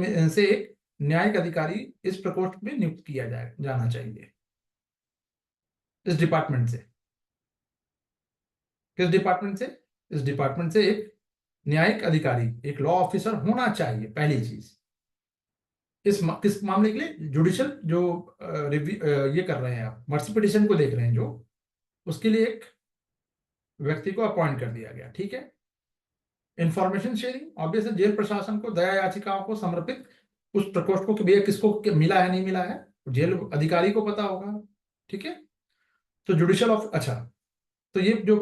[SPEAKER 1] एक न्यायिक अधिकारी इस प्रकोष्ठ में नियुक्त किया जाना चाहिए, इस डिपार्टमेंट से। किस डिपार्टमेंट से? इस डिपार्टमेंट से एक न्यायिक अधिकारी, एक लॉ ऑफिसर होना चाहिए, पहली चीज। किस मामले के लिए? जुडिशियल जो रिव्यू ये कर रहे हैं आप, मर्सी पिटिशन को देख रहे हैं जो, उसके लिए एक व्यक्ति को अपॉइंट कर दिया गया, ठीक है। इंफॉर्मेशन शेयरिंग, ऑब्वियसली जेल प्रशासन को दया याचिकाओं को समर्पित उस प्रकोष्ठ को कि भैया किसको मिला है नहीं मिला है, जेल अधिकारी को पता होगा, ठीक है। तो जुडिशियल ऑफ, अच्छा, तो ये जो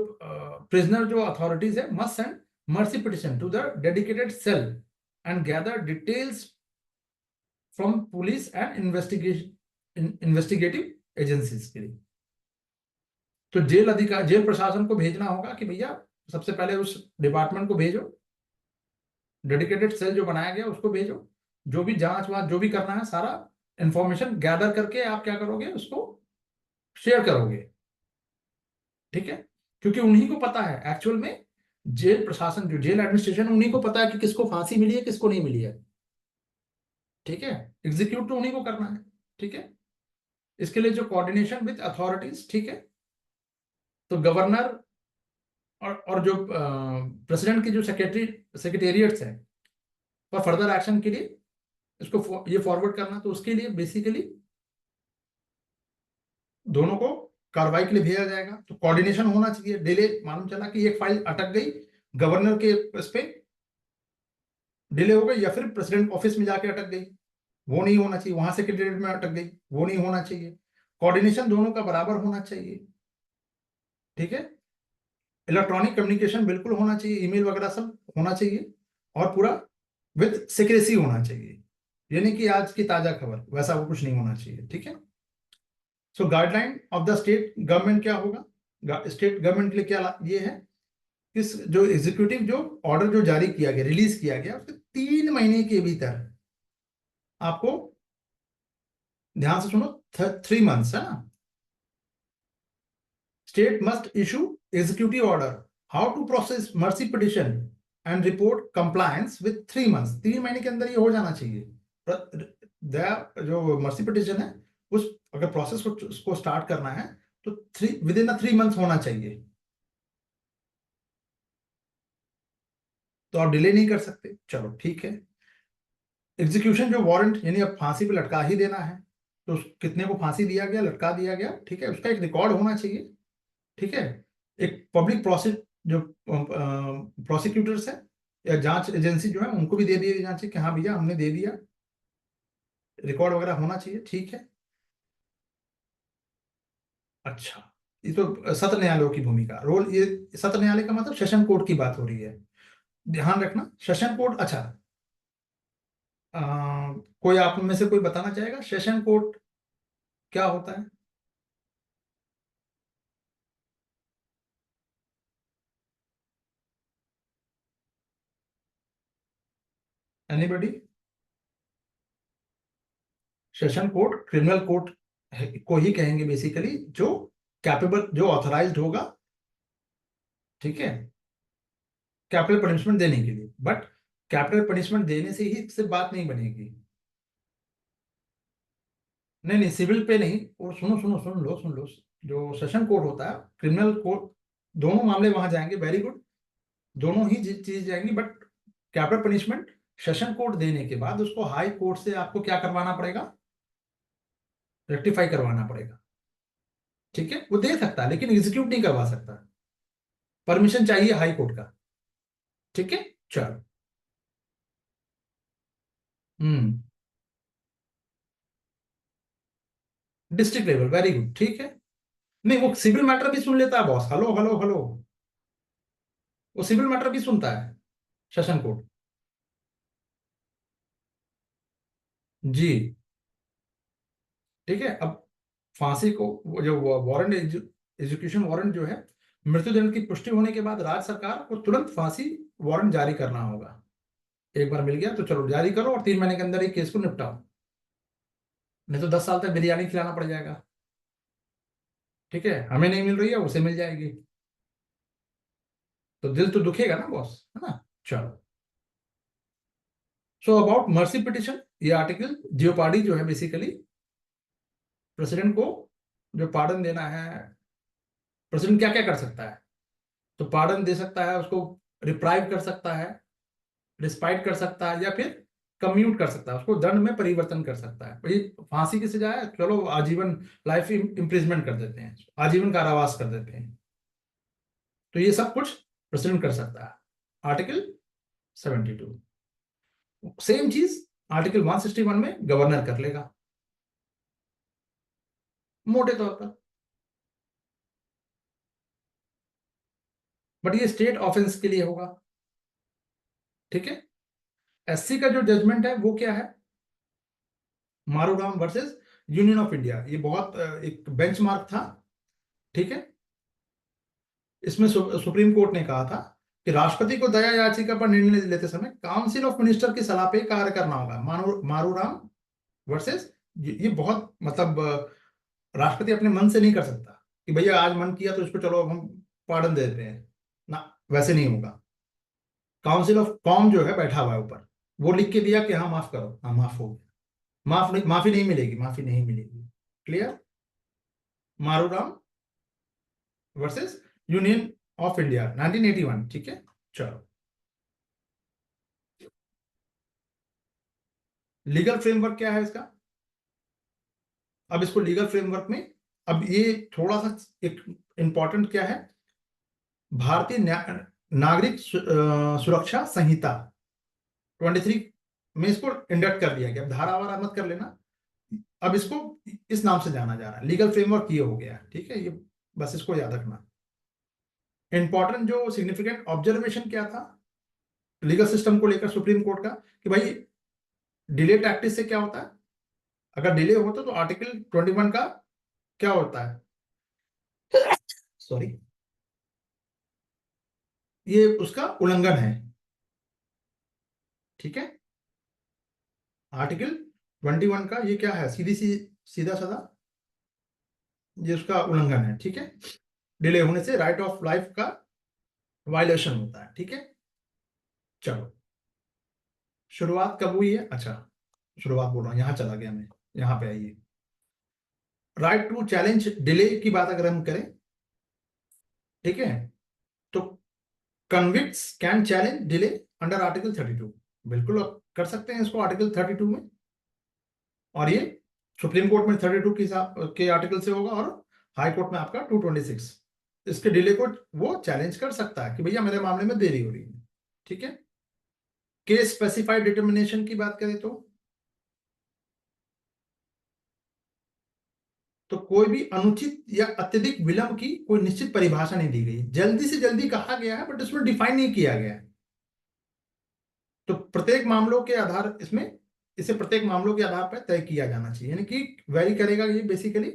[SPEAKER 1] प्रिजनर जो अथॉरिटीज है must send mercy petition to the dedicated cell and gather details from police and investigative agencies के लिए। तो जेल प्रशासन को भेजना होगा कि भैया सबसे पहले उस डिपार्टमेंट को भेजो, डेडिकेटेड सेल जो बनाया गया उसको भेजो, जो भी जांच वांच जो भी करना है सारा इंफॉर्मेशन गैदर करके आप क्या करोगे, उसको शेयर करोगे, ठीक है। क्योंकि उन्हीं को पता है एक्चुअल में, जेल प्रशासन जो जेल एडमिनिस्ट्रेशन, उन्हीं को पता है कि किसको फांसी मिली है किसको नहीं मिली है, ठीक है। एग्जीक्यूट तो उन्हीं को करना है, ठीक है। इसके लिए जो कोऑर्डिनेशन विद अथॉरिटीज, ठीक है। तो गवर्नर और जो प्रेसिडेंट की जो सेक्रेटेरिएट्स है, फॉर फर्दर एक्शन के लिए इसको ये फॉरवर्ड करना, तो उसके लिए बेसिकली दोनों को कार्रवाई के लिए भेजा जाएगा। तो कोऑर्डिनेशन होना चाहिए। डिले, मालूम चला कि एक फाइल अटक गई गवर्नर के इस पे डिले हो गई, या फिर प्रेसिडेंट ऑफिस में जाके अटक गई, वो नहीं होना चाहिए। वहां सेक्रेटेरिएट में अटक गई, वो नहीं होना चाहिए। कोऑर्डिनेशन दोनों का बराबर होना चाहिए, ठीक है। इलेक्ट्रॉनिक कम्युनिकेशन बिल्कुल होना चाहिए, ईमेल वगैरह सब होना चाहिए, और पूरा विद सिक्रेसी होना चाहिए। ये नहीं कि आज की ताजा खबर, वैसा वो कुछ नहीं होना चाहिए, ठीक है। So guideline of the state government क्या होगा? स्टेट गवर्नमेंट के लिए क्या ये है, इस जो एग्जीक्यूटिव जो ऑर्डर जो जारी किया गया, रिलीज किया गया, उसके 3 महीने के भीतर आपको, ध्यान से सुनो, 3 मंथ्स है ना, state must issue executive order how to process mercy petition and report compliance with 3 months. 3 महीने के अंदर ये हो जाना चाहिए। जो मर्सी पिटिशन है, उस अगर प्रोसेस को उसको स्टार्ट करना है तो विद इन 3 मंथ्स होना चाहिए। तो आप डिले नहीं कर सकते, चलो ठीक है। एग्जीक्यूशन जो वारंट, यानी अब फांसी पे लटका ही देना है, तो कितने को फांसी दिया गया, लटका दिया गया, ठीक है, उसका एक रिकॉर्ड होना चाहिए, ठीक है। एक पब्लिक प्रोसिक जो प्रोसिक्यूटर्स है या जांच एजेंसी जो है, उनको भी दे दिया जाना चाहिए कि हाँ भैया हमने दे दिया, रिकॉर्ड वगैरह होना चाहिए, ठीक है। अच्छा, ये तो सत्र न्यायालयों की भूमिका रोल, ये सत्र न्यायालय का मतलब सेशन कोर्ट की बात हो रही है, ध्यान रखना सेशन कोर्ट। अच्छा, अ, कोई आप में से कोई बताना चाहेगा सेशन कोर्ट क्या होता है? Anybody? Session court criminal court को ही कहेंगे बेसिकली, जो कैपेबल जो ऑथराइज्ड होगा, ठीक है, कैपिटल पनिशमेंट देने के लिए। बट कैपिटल पनिशमेंट देने से ही सिर्फ बात नहीं बनेगी। नहीं नहीं, सिविल पे नहीं। और सुनो सुनो सुन लो, जो सेशन कोर्ट होता है, क्रिमिनल कोर्ट, दोनों मामले वहां जाएंगे, वेरी गुड, दोनों ही चीज जाएंगी। But capital punishment session court देने के बाद उसको हाई कोर्ट से आपको क्या करवाना पड़ेगा, रेक्टिफाई करवाना पड़ेगा। ठीक है, वो दे सकता है लेकिन एग्जीक्यूट नहीं करवा सकता, परमिशन चाहिए हाई कोर्ट का। ठीक है, चलो। हम्म, डिस्ट्रिक्ट लेवल, वेरी गुड, ठीक है। नहीं, वो सिविल मैटर भी सुन लेता है बॉस, हेलो हेलो हेलो, वो सिविल मैटर भी सुनता है सेशन कोर्ट। जी, ठीक है। अब फांसी को वो जो वारंट, एजुकेशन वारंट जो है, मृत्युदंड की पुष्टि होने के बाद राज्य सरकार को तुरंत फांसी वारंट जारी करना होगा। एक बार मिल गया तो चलो जारी करो और 3 महीने के अंदर ही केस को निपटाओ, नहीं तो 10 साल तक बिरयानी खिलाना पड़ जाएगा। ठीक है, हमें नहीं मिल रही है, उसे मिल जाएगी, तो दिल तो दुखेगा ना बॉस, है ना। चलो, सो अबाउट मर्सी पिटिशन, ये आर्टिकल जियोपार्डी जो है बेसिकली प्रेसिडेंट को जो पार्डन देना है, प्रेसिडेंट क्या क्या कर सकता है, तो पार्डन दे सकता है उसको, रिप्राइव कर सकता है, रिस्पाइट कर सकता है, या फिर कम्यूट कर सकता है, उसको दंड में परिवर्तन कर सकता है। भाई फांसी की सजा है, चलो आजीवन लाइफ इम्प्रिजमेंट कर देते हैं, आजीवन कारावास कर देते हैं। तो ये सब कुछ प्रेसिडेंट कर सकता है, आर्टिकल 72। सेम चीज आर्टिकल 161 में गवर्नर कर लेगा, मोटे तौर पर। बट ये स्टेट ऑफेंस के लिए होगा। ठीक है, एससी का जो जजमेंट है वो क्या है, मारूराम वर्सेस यूनियन ऑफ इंडिया, ये बहुत एक बेंचमार्क था। ठीक है, इसमें सुप्रीम कोर्ट ने कहा था कि राष्ट्रपति को दया याचिका पर निर्णय लेते समय काउंसिल ऑफ मिनिस्टर की सलाह पे कार्य करना होगा। मारूराम वर्सेस, ये बहुत मतलब राष्ट्रपति अपने मन से नहीं कर सकता कि भैया आज मन किया तो इसको चलो अब हम पार्डन दे देते हैं ना, वैसे नहीं होगा। काउंसिल ऑफ कॉम जो है बैठा हुआ है ऊपर, वो लिख के दिया कि हाँ माफ करो, हाँ माफ हो गया, माफ नहीं, माफी नहीं मिलेगी, माफी नहीं मिलेगी। Clear, Maru Ram versus union of India 1981। ठीक है, चलो। लीगल फ्रेमवर्क क्या है इसका, अब इसको लीगल फ्रेमवर्क में, अब ये थोड़ा सा एक इंपॉर्टेंट क्या है, भारतीय नागरिक सुरक्षा संहिता 23 में इसको इंडक्ट कर दिया गया। अब धारा वारा मत कर लेना, अब इसको इस नाम से जाना जा रहा है, लीगल फ्रेमवर्क ये हो गया। ठीक है, ये बस इसको याद रखना। इंपॉर्टेंट जो सिग्निफिकेंट ऑब्जर्वेशन क्या था लीगल सिस्टम को लेकर सुप्रीम कोर्ट का, कि भाई डिले टैक्टिस से क्या होता है, अगर डिले होता तो आर्टिकल 21 का क्या होता है, सॉरी, ये उसका उल्लंघन है। ठीक है, आर्टिकल 21 का ये क्या है, सीधा साधा ये उसका उल्लंघन है। ठीक है, डिले होने से राइट ऑफ लाइफ का वायलेशन होता है। ठीक है, चलो, शुरुआत कब हुई है, अच्छा शुरुआत बोल रहा हूं, यहां चला गया मैं, यहां पे आइए। राइट टू चैलेंज डिले की बात अगर हम करें, ठीक है, तो convicts can challenge delay under article 32, बिल्कुल आप कर सकते हैं इसको आर्टिकल 32 में। और ये सुप्रीम कोर्ट में 32 के आर्टिकल से होगा, और हाई कोर्ट में आपका 226। इसके डिले को वो चैलेंज कर सकता है कि भैया मेरे मामले में देरी हो रही है। ठीक है, केस स्पेसिफाइड डिटर्मिनेशन की बात करें तो कोई भी अनुचित या अत्यधिक विलंब की कोई निश्चित परिभाषा नहीं दी गई, जल्दी से जल्दी कहा गया है बट उसमें डिफाइन नहीं किया गया है। तो प्रत्येक मामलों के आधार इसमें, इसे प्रत्येक मामलों के आधार पर तय किया जाना चाहिए, यानी कि वेरी करेगा ये बेसिकली।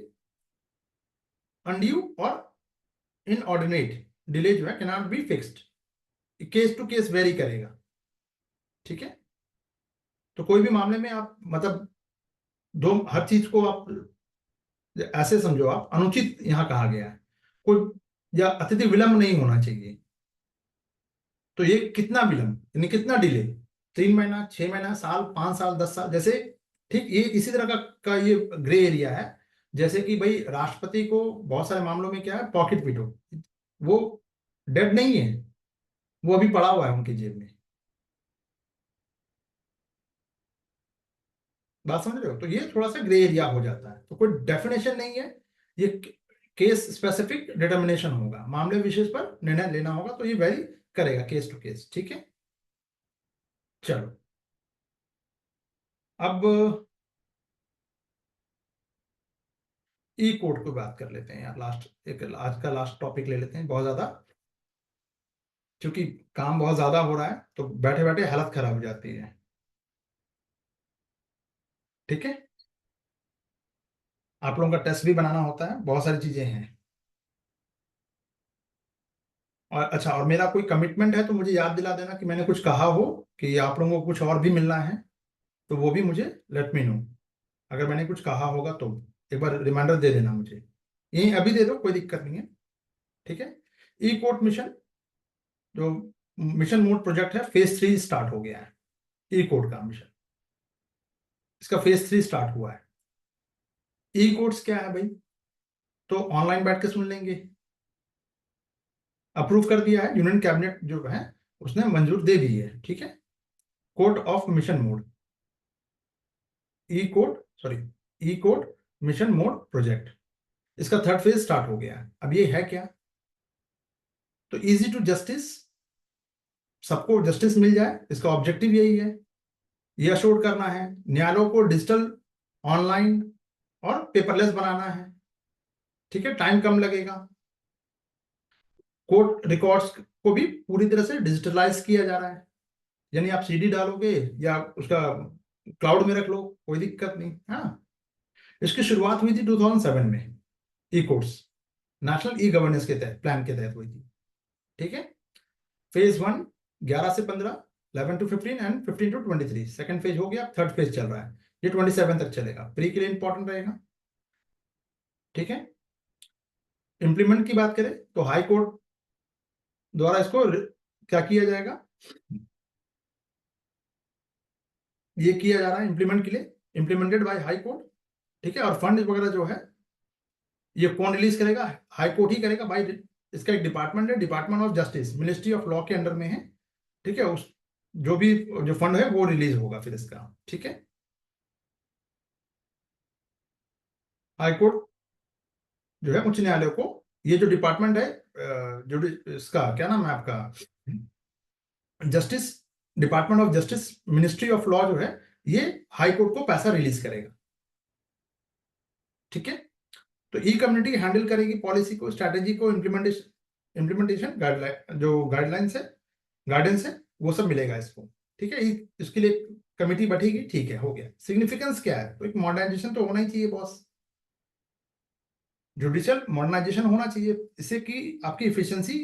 [SPEAKER 1] अनड्यू और इनऑर्डिनेट डिले जो है cannot be fixed, case to case vary करेगा। ठीक है, तो कोई भी मामले में आप मतलब दो हर चीज को आप ऐसे समझो, आप अनुचित यहां कहा गया है, कोई या अत्यधिक विलंब नहीं होना चाहिए। तो ये कितना विलंब यानी कितना डिले, 3 महीना, 6 महीना, साल, 5 साल, 10 साल, जैसे ठीक ये इसी तरह का ये ग्रे एरिया है। जैसे कि भाई राष्ट्रपति को बहुत सारे मामलों में क्या है, पॉकेट वीटो, वो डेड नहीं है, वो अभी पड़ा हुआ है उनकी जेब में। बात समझ रहे हो? तो ये थोड़ा सा ग्रे एरिया हो जाता है, तो कोई डेफिनेशन नहीं है, ये केस स्पेसिफिक डिटर्मिनेशन होगा, मामले विशेष पर निर्णय लेना होगा, तो ये वेरी करेगा केस टू केस। ठीक है, चलो अब ई कोड की बात कर लेते हैं यार, लास्ट एक आज का लास्ट टॉपिक ले लेते हैं, बहुत ज्यादा क्योंकि काम बहुत ज्यादा हो रहा है, तो बैठे बैठे हालत खराब हो जाती है। ठीक है, आप लोगों का टेस्ट भी बनाना होता है, बहुत सारी चीजें हैं। और अच्छा, और मेरा कोई कमिटमेंट है तो मुझे याद दिला देना कि मैंने कुछ कहा हो कि आप लोगों को कुछ और भी मिलना है, तो वो भी मुझे लेट मी नो। अगर मैंने कुछ कहा होगा तो एक बार रिमाइंडर दे देना मुझे, यही अभी दे दो, कोई दिक्कत नहीं है। ठीक है, ई कोर्ट मिशन, जो मिशन मोड प्रोजेक्ट है, फेज 3 स्टार्ट हो गया है। ई कोड का मिशन, इसका फेज 3 स्टार्ट हुआ है। ई कोड्स क्या है भाई, तो ऑनलाइन बैठ के सुन लेंगे। अप्रूव कर दिया है यूनियन कैबिनेट जो है, उसने मंजूर दे दी है। ठीक है, code of mission mode, E code, sorry, E code mission mode project, इसका थर्ड फेज स्टार्ट हो गया है। अब ये है क्या, तो इजी टू जस्टिस, सबको जस्टिस मिल जाए, इसका ऑब्जेक्टिव यही है। यह अश्योर करना है न्यायालयों को डिजिटल, ऑनलाइन और पेपरलेस बनाना है। ठीक है, टाइम कम लगेगा। कोर्ट रिकॉर्ड्स को भी पूरी तरह से डिजिटलाइज किया जा रहा है, यानी आप सीडी डालोगे या उसका क्लाउड में रख लो, कोई दिक्कत नहीं। हाँ, इसकी शुरुआत हुई थी 2007 में, ई कोर्ट्स नेशनल ई गवर्नेंस के तहत, प्लान के तहत हुई थी। ठीक है, फेज 1 11 से 15, 11 to 15 and 15 to 23, second phase हो गया, थर्ड फेज चल रहा है, ये 27 तक चलेगा, प्री के लिए इंपॉर्टेंट रहेगा। ठीक है, इंप्लीमेंट की बात करें तो हाई कोर्ट द्वारा इसको क्या किया जाएगा, ये किया जा रहा है इंप्लीमेंट के लिए, इंप्लीमेंटेड बाय हाई कोर्ट। ठीक है, और फंड वगैरह जो है ये कौन रिलीज करेगा, हाई कोर्ट ही करेगा भाई। इसका एक डिपार्टमेंट है, department of justice, ministry of law के अंडर में है। ठीक है, उस जो भी जो फंड है वो रिलीज होगा फिर इसका। ठीक है, हाई कोर्ट जो है उच्च न्यायालय को, ये जो डिपार्टमेंट है, जो इसका क्या नाम है आपका, justice, department of justice, ministry of law जो है, ये हाई कोर्ट को पैसा रिलीज करेगा। ठीक है, तो ई कम्युनिटी हैंडल करेगी पॉलिसी को, स्ट्रैटेजी को, इम्प्लीमेंटेशन, गाइडलाइन, जो गाइडलाइंस है, गाइडेंस है, वो सब मिलेगा इसको। ठीक है, इसके लिए कमेटी बैठेगी। ठीक है, हो गया। सिग्निफिकेंस क्या है, तो एक मॉडर्नाइजेशन तो होना ही चाहिए बॉस, जुडिशियल मॉडर्नाइजेशन होना चाहिए, इससे कि आपकी इफिशियंसी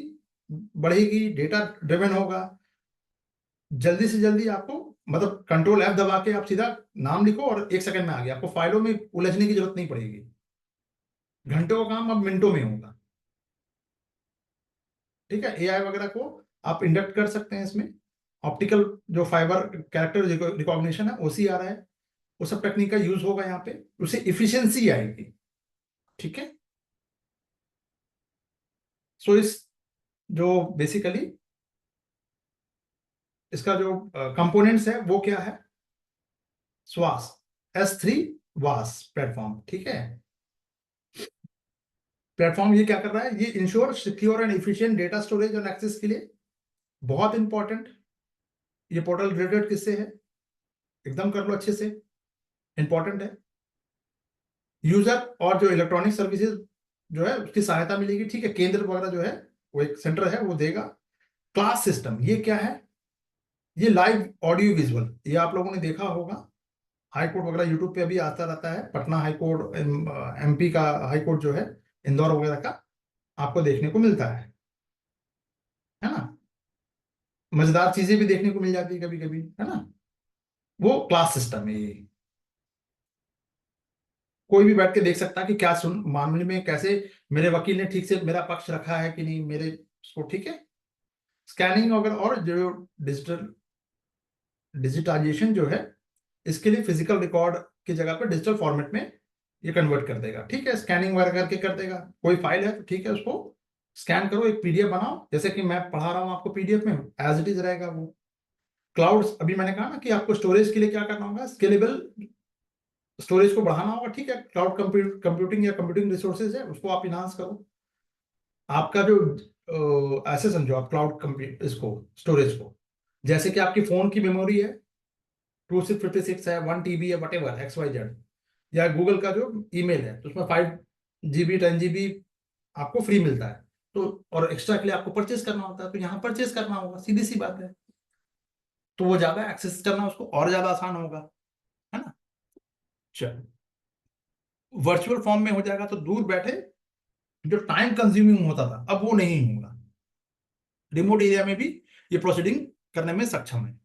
[SPEAKER 1] बढ़ेगी, डेटा ड्रिवन होगा, जल्दी से जल्दी आपको, मतलब कंट्रोल F दबा के आप सीधा नाम लिखो और 1 सेकंड में आ गया, आपको फाइलों में उलझने की जरूरत नहीं पड़ेगी, घंटों का काम अब मिनटों में होगा। ठीक है, AI वगैरह को आप इंडक्ट कर सकते हैं इसमें, ऑप्टिकल जो फाइबर कैरेक्टर रिकॉग्निशन है, OCR है, वो सब टेक्निक का यूज होगा यहाँ पे, उससे इफिशियंसी आएगी। ठीक है, सो इस जो बेसिकली इसका जो कंपोनेंट्स है वो क्या है, स्वास, S3 वास प्लेटफॉर्म। ठीक है, प्लेटफॉर्म ये क्या कर रहा है, ये ensure secure and efficient data storage और एक्सेस के लिए बहुत इंपॉर्टेंट। ये पोर्टल रिलेटेड किससे है, एकदम कर लो अच्छे से, इंपॉर्टेंट है। यूजर और जो इलेक्ट्रॉनिक सर्विसेज जो है उसकी सहायता मिलेगी। ठीक है, केंद्र वगैरह जो है, वो एक सेंटर है वो देगा। क्लास सिस्टम ये क्या है, ये लाइव ऑडियो विजुअल, ये आप लोगों ने देखा होगा, हाई कोर्ट वगैरह यूट्यूब पे अभी आता रहता है, पटना हाई कोर्ट, MP का हाई कोर्ट जो है, इंदौर वगैरह का, आपको देखने को मिलता है ना, मजेदार चीजें भी देखने को मिल जाती है कभी कभी, है ना। वो क्लास सिस्टम है ये, कोई भी बैठ के देख सकता है कि क्या सुन मामले में कैसे मेरे वकील ने ठीक से मेरा पक्ष रखा है कि नहीं, मेरे उसको ठीक है। स्कैनिंग वगैरह और जो डिजिटाइजेशन जो है, इसके लिए फिजिकल रिकॉर्ड की जगह पे डिजिटल फॉर्मेट में ये कन्वर्ट कर देगा, ठीक है। स्कैनिंग वगैरह करके कर देगा। कोई फाइल है तो ठीक है, उसको स्कैन करो, एक पीडीएफ बनाओ, जैसे कि मैं पढ़ा रहा हूँ आपको पीडीएफ में, एज इट इज रहेगा वो। क्लाउड, अभी मैंने कहा ना कि आपको स्टोरेज के लिए क्या करना होगा, स्केलेबल स्टोरेज को बढ़ाना होगा, ठीक है। क्लाउड कंप्यूटिंग या कंप्यूटिंग रिसोर्सेज है, उसको आप इनहांस करो। आपका जो ऐसे समझो आप क्लाउड कंप्यूट इसको, स्टोरेज को, जैसे कि आपकी फोन की मेमोरी है 256 है, 1 TB है, वट एवर XYZ, या गूगल का जो ईमेल है तो उसमें 5 GB 10 GB आपको फ्री मिलता है, तो और एक्स्ट्रा के लिए आपको परचेस करना होता है, तो यहाँ परचेस करना होगा, सीधी सी बात है। तो वो ज्यादा एक्सेस करना उसको और ज्यादा आसान होगा, है ना। चलो, वर्चुअल फॉर्म में हो जाएगा तो दूर बैठे जो टाइम कंज्यूमिंग होता था अब वो नहीं होगा, रिमोट एरिया में भी ये प्रोसीडिंग करने में सक्षम है।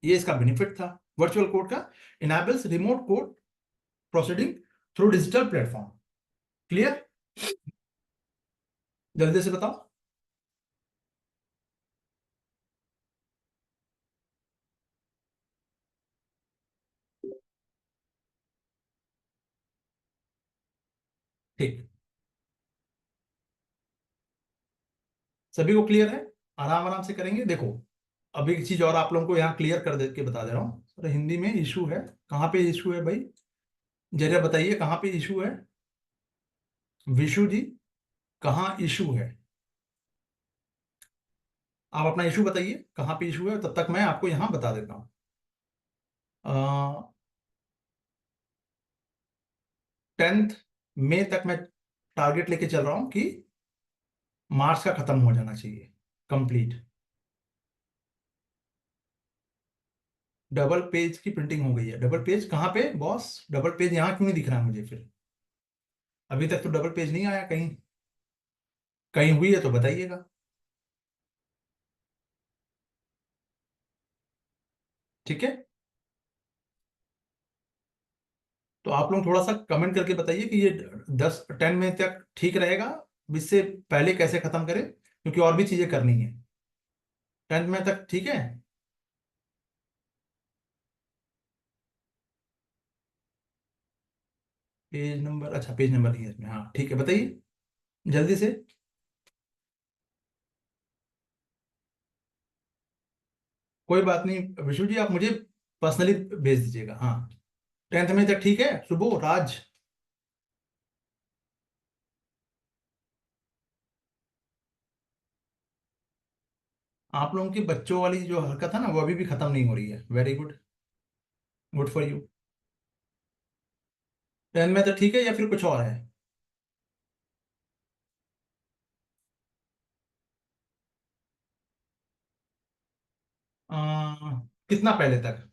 [SPEAKER 1] ये इसका बेनिफिट था वर्चुअल कोड का, enables remote code proceeding through digital platform. Clear? जल्दी से बताओ। ठीक, सभी को क्लियर है? आराम आराम से करेंगे। देखो, अब एक चीज और आप लोगों को यहाँ क्लियर कर दे के बता दे रहा हूँ, सर हिंदी में इशू है, कहाँ पे इशू है भाई, जरा बताइए कहाँ पे इशू है। विशु जी, कहाँ इशू है? आप अपना इशू बताइए कहाँ पे इशू है, तब तक मैं आपको यहाँ बता देता हूँ। 10 मई तक मैं टारगेट लेके चल रहा हूँ कि मार्च का खत्म हो जाना चाहिए, कंप्लीट। डबल पेज की प्रिंटिंग हो गई है। डबल पेज कहाँ पे बॉस? डबल पेज यहाँ क्यों नहीं दिख रहा है मुझे फिर? अभी तक तो डबल पेज नहीं आया कहीं। कहीं हुई है तो बताइएगा। ठीक है, तो आप लोग थोड़ा सा कमेंट करके बताइए कि ये 10 10 मई तक ठीक रहेगा, इससे पहले कैसे खत्म करें, क्योंकि और भी चीजें करनी है। 10 मई तक ठीक है? पेज नंबर, अच्छा पेज नंबर नहीं है इसमें, हाँ ठीक है, बताइए जल्दी से। कोई बात नहीं विशु जी, आप मुझे पर्सनली भेज दीजिएगा, हाँ। 10 मई तक ठीक है। सुबह राज, आप लोगों की बच्चों वाली जो हरकत है ना वो अभी भी खत्म नहीं हो रही है। Very good, good for you. 10 मई तक ठीक है या फिर कुछ और है? आ, कितना पहले तक?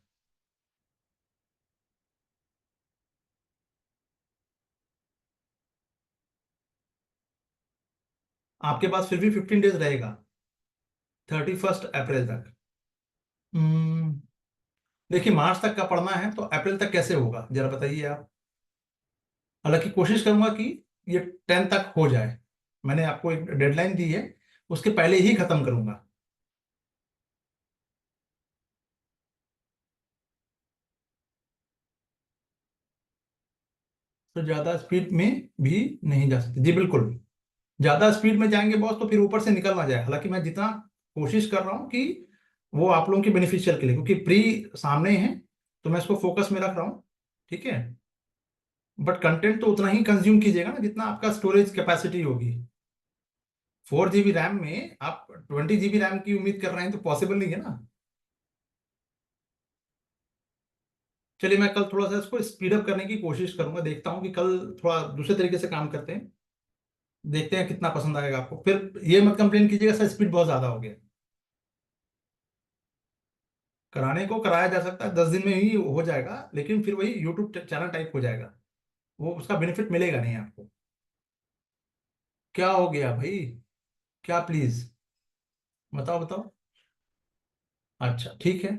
[SPEAKER 1] आपके पास फिर भी 15 डेज रहेगा, 31 अप्रैल तक। हम्म, देखिए मार्च तक का पढ़ना है तो अप्रैल तक कैसे होगा जरा बताइए आप। हालांकि कोशिश करूंगा कि ये 10 तक हो जाए, मैंने आपको एक डेडलाइन दी है, उसके पहले ही खत्म करूंगा। तो ज्यादा स्पीड में भी नहीं जा सकते जी, बिल्कुल। ज्यादा स्पीड में जाएंगे बॉस तो फिर ऊपर से निकल ना जाए। हालांकि मैं जितना कोशिश कर रहा हूँ कि वो आप लोगों की बेनिफिशियल के लिए, क्योंकि प्री सामने है तो मैं इसको फोकस में रख रहा हूँ, ठीक है। बट कंटेंट तो उतना ही कंज्यूम कीजिएगा ना जितना आपका स्टोरेज कैपेसिटी होगी। 4 GB रैम में आप 20 GB रैम की उम्मीद कर रहे हैं तो पॉसिबल नहीं है ना। चलिए मैं कल थोड़ा सा इसको स्पीड अप करने की कोशिश करूंगा, देखता हूँ कि कल थोड़ा दूसरे तरीके से काम करते हैं, देखते हैं कितना पसंद आएगा आपको। फिर ये मत कंप्लेन कीजिएगा सर स्पीड बहुत ज्यादा हो गया। कराने को कराया जा सकता है, 10 दिन में ही हो जाएगा, लेकिन फिर वही यूट्यूब चैनल टाइप हो जाएगा, वो उसका बेनिफिट मिलेगा नहीं आपको। क्या हो गया भाई? क्या प्लीज? बताओ बताओ। अच्छा, ठीक है।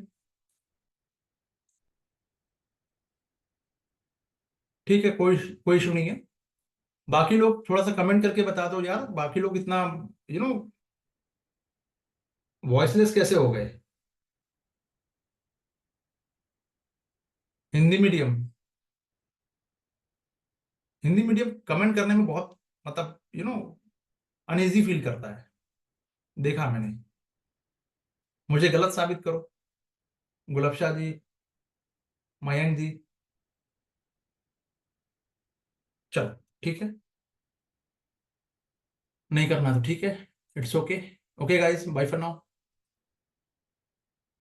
[SPEAKER 1] ठीक है, कोई कोई इशू नहीं है। बाकी लोग थोड़ा सा कमेंट करके बता दो यार, बाकी लोग इतना यू नो वॉइसलेस कैसे हो गए। Hindi medium, Hindi medium comment करने में बहुत मतलब अनईजी फील करता है, देखा मैंने। मुझे गलत साबित करो, गुलफशा जी, मयंक जी। चलो ठीक है, नहीं करना तो ठीक है, it's okay. Okay guys, bye for now.